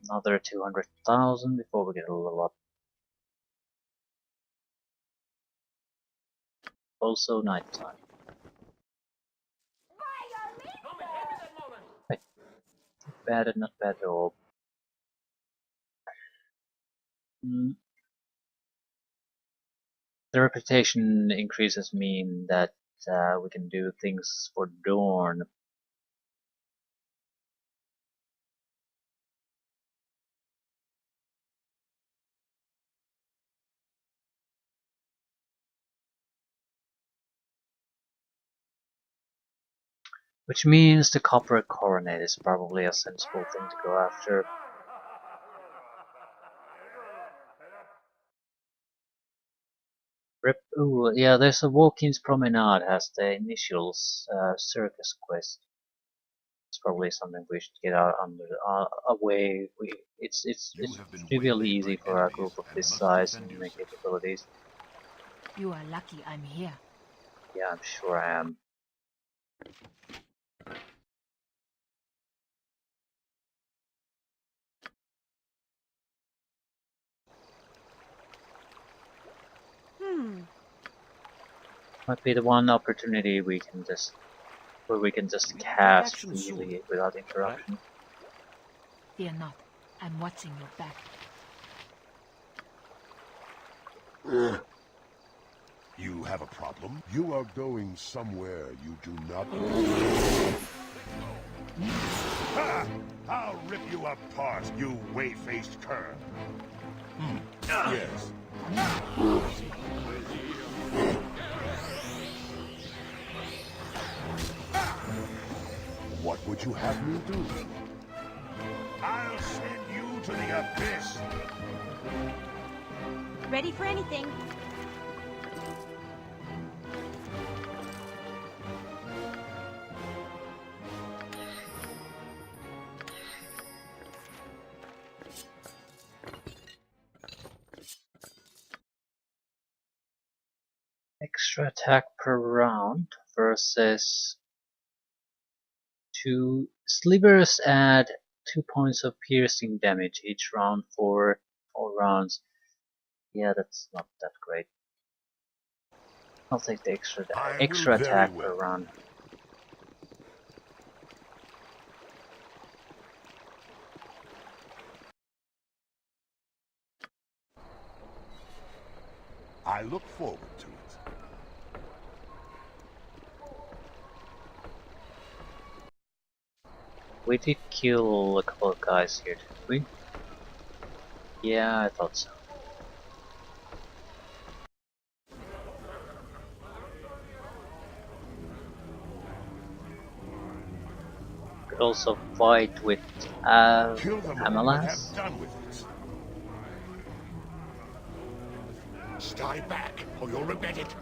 Another 200,000 before we get a level up. Also nighttime. Hey, not bad at all. The reputation increases mean that we can do things for Dorn. Which means the copper coronet is probably a sensible thing to go after. Ooh, yeah, there's a Walking's Promenade has the initials circus quest. It's probably something we should get out under away. It's trivially easy for a group of this size and my capabilities. You are lucky I'm here. Yeah, I'm sure I am. Might be the one opportunity we can just cast freely without interruption. Fear not, I'm watching your back. You have a problem? You are going somewhere you do not Ha! I'll rip you apart, you whey-faced cur! Yes. What would you have me do? I'll send you to the abyss! Ready for anything. Extra attack per round versus 2 slivers add 2 points of piercing damage each round for 4 rounds. Yeah, that's not that great. I'll take the extra attack per round. I look forward to it. We did kill a couple of guys here, didn't we? Yeah, I thought so. Could also fight with Amalas. Stay back, or you'll regret it.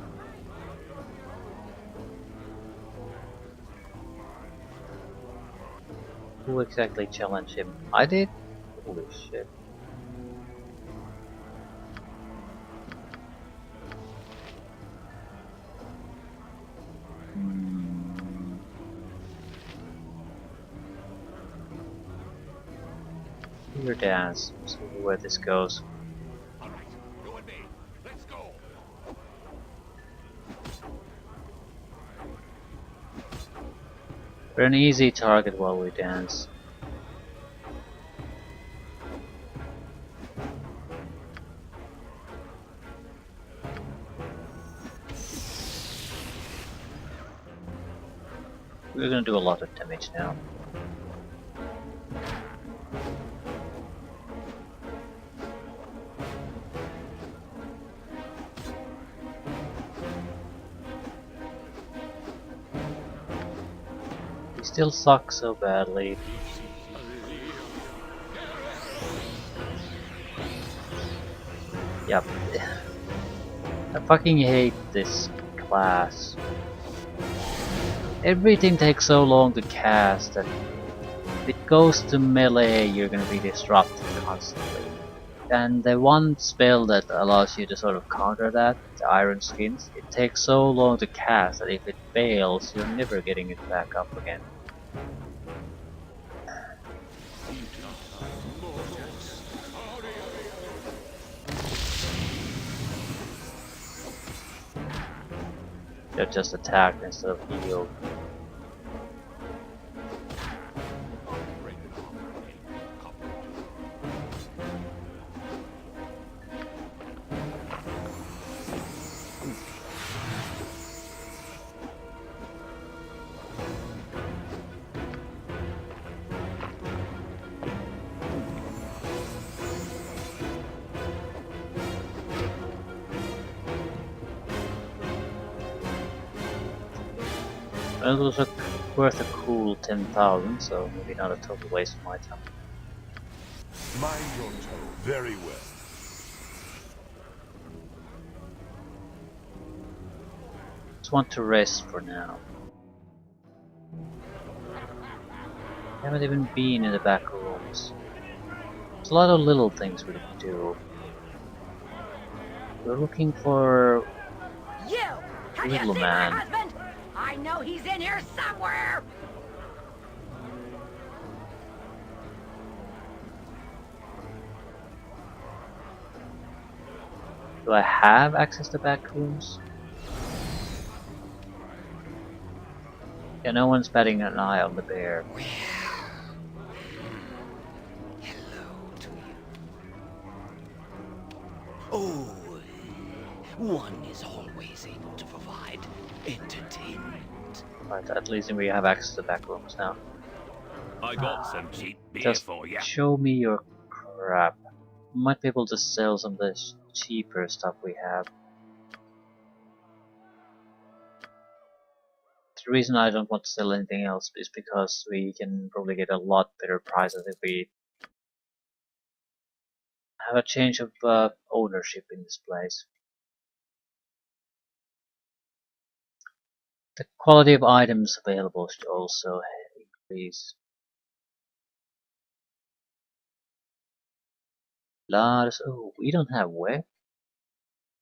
Who exactly challenged him? I did? Holy shit. Your dance. See where this goes. All right, you and me. Let's go. We're an easy target while we dance. We're gonna do a lot of damage now. He still sucks so badly. Yep. I fucking hate this class. Everything takes so long to cast that if it goes to melee, you're gonna be disrupted constantly. And the one spell that allows you to sort of counter that, the Iron Skins, it takes so long to cast that if it fails, you're never getting it back up again. They're just attacked instead of healed. It was worth a cool 10,000, so maybe not a total waste of my time. Mind your toe. Very well. Just want to rest for now. Haven't even been in the back rooms. There's a lot of little things we can do. We're looking for You! Have you little seen man. my husband? I know he's in here somewhere! Do I have access to back rooms? Yeah, no one's batting an eye on the bear. Hello to you. Oh, one is always able to provide entertainment. Right, at least we have access to back rooms now. I got some cheap beer Just for you. show me your crap. Might be able to sell some of this cheaper stuff we have. The reason I don't want to sell anything else is because we can probably get a lot better prices if we have a change of ownership in this place. The quality of items available should also increase. Lots. Oh, we don't have web.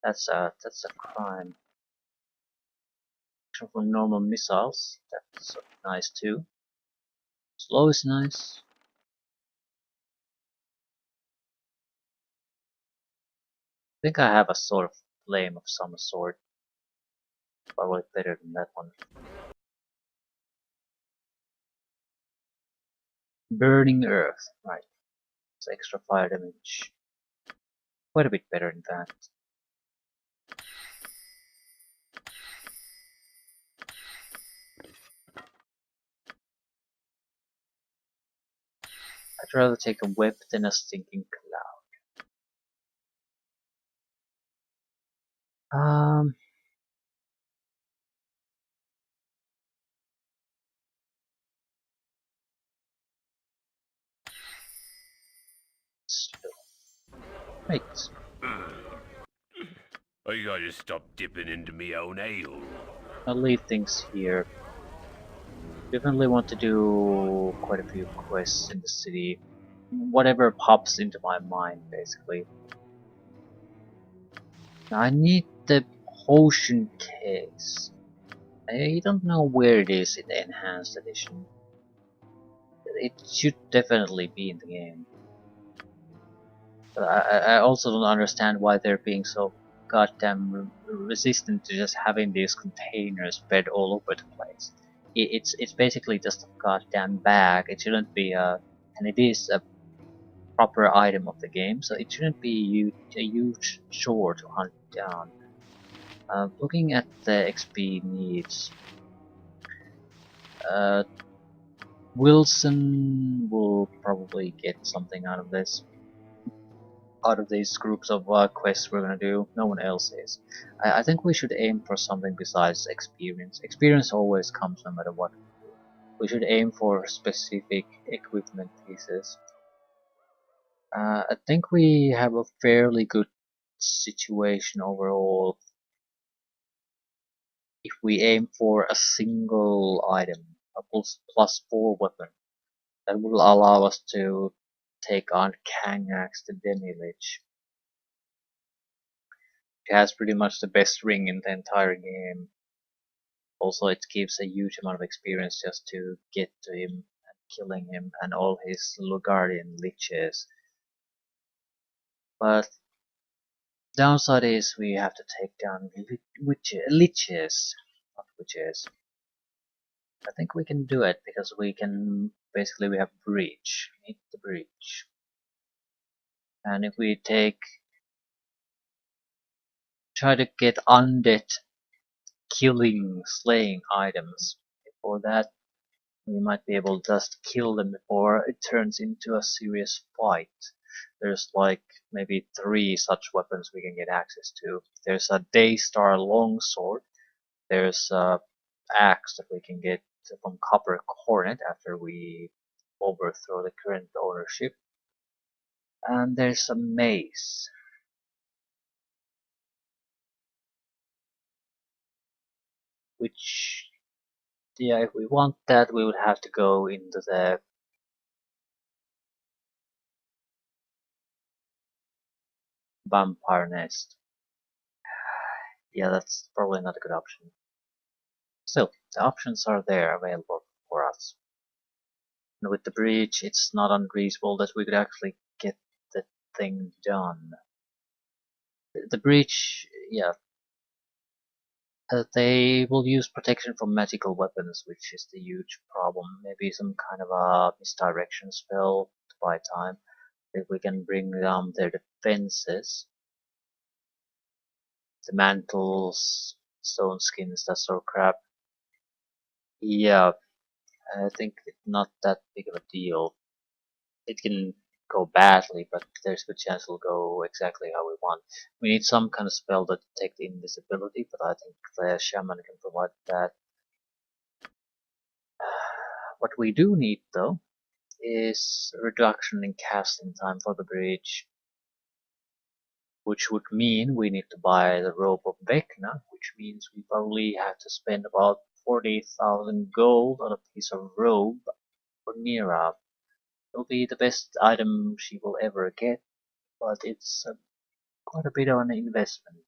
That's a crime. For normal missiles, that's nice too. Slow is nice. I think I have a sort of flame of some sort. Probably better than that one. Burning Earth, right. It's extra fire damage. Quite a bit better than that. I'd rather take a whip than a stinking cloud. Wait. I gotta stop dipping into me own ale. I'll leave things here. Definitely want to do quite a few quests in the city. Whatever pops into my mind, basically. Now, I need the potion case. I don't know where it is in the enhanced edition. It should definitely be in the game. But I also don't understand why they're being so goddamn resistant to just having these containers spread all over the place. It's basically just a goddamn bag. It shouldn't be and it is a proper item of the game, so it shouldn't be a huge chore to hunt down. Looking at the XP needs, Wilson will probably get something out of this. Out of these groups of quests we're gonna do, no one else is. I think we should aim for something besides experience. Experience always comes no matter what. We should aim for specific equipment pieces. I think we have a fairly good situation overall if we aim for a single item, a +4 weapon. That will allow us to take on Kangax the Demi-Lich. It has pretty much the best ring in the entire game. Also, it gives a huge amount of experience just to get to him and killing him and all his Lugardian liches. But downside is we have to take down liches, not witches. I think we can do it because we can basically we have breach. We need the breach. And if we try to get undead slaying items. Before that, we might be able to just kill them before it turns into a serious fight. There's like maybe 3 such weapons we can get access to. There's a Daystar Longsword. There's a axe that we can get from Copper Cornet after we overthrow the current ownership. And there's a mace. Which, yeah, if we want that, we would have to go into the vampire nest. Yeah, that's probably not a good option. Still, the options are there available for us. And with the breach, it's not unreasonable that we could actually get the thing done. The breach, yeah, they will use protection from magical weapons, which is the huge problem. Maybe some kind of a misdirection spell to buy time. If we can bring down their defenses, the mantles, stone skins, that sort of crap. Yeah, I think it's not that big of a deal. It can go badly, but there's a good chance it'll go exactly how we want. We need some kind of spell that detects invisibility, but I think the shaman can provide that. What we do need, though, is a reduction in casting time for the breach, which would mean we need to buy the robe of Vecna, which means we probably have to spend about 40,000 gold on a piece of robe for Mira. It'll be the best item she will ever get, but it's quite a bit of an investment.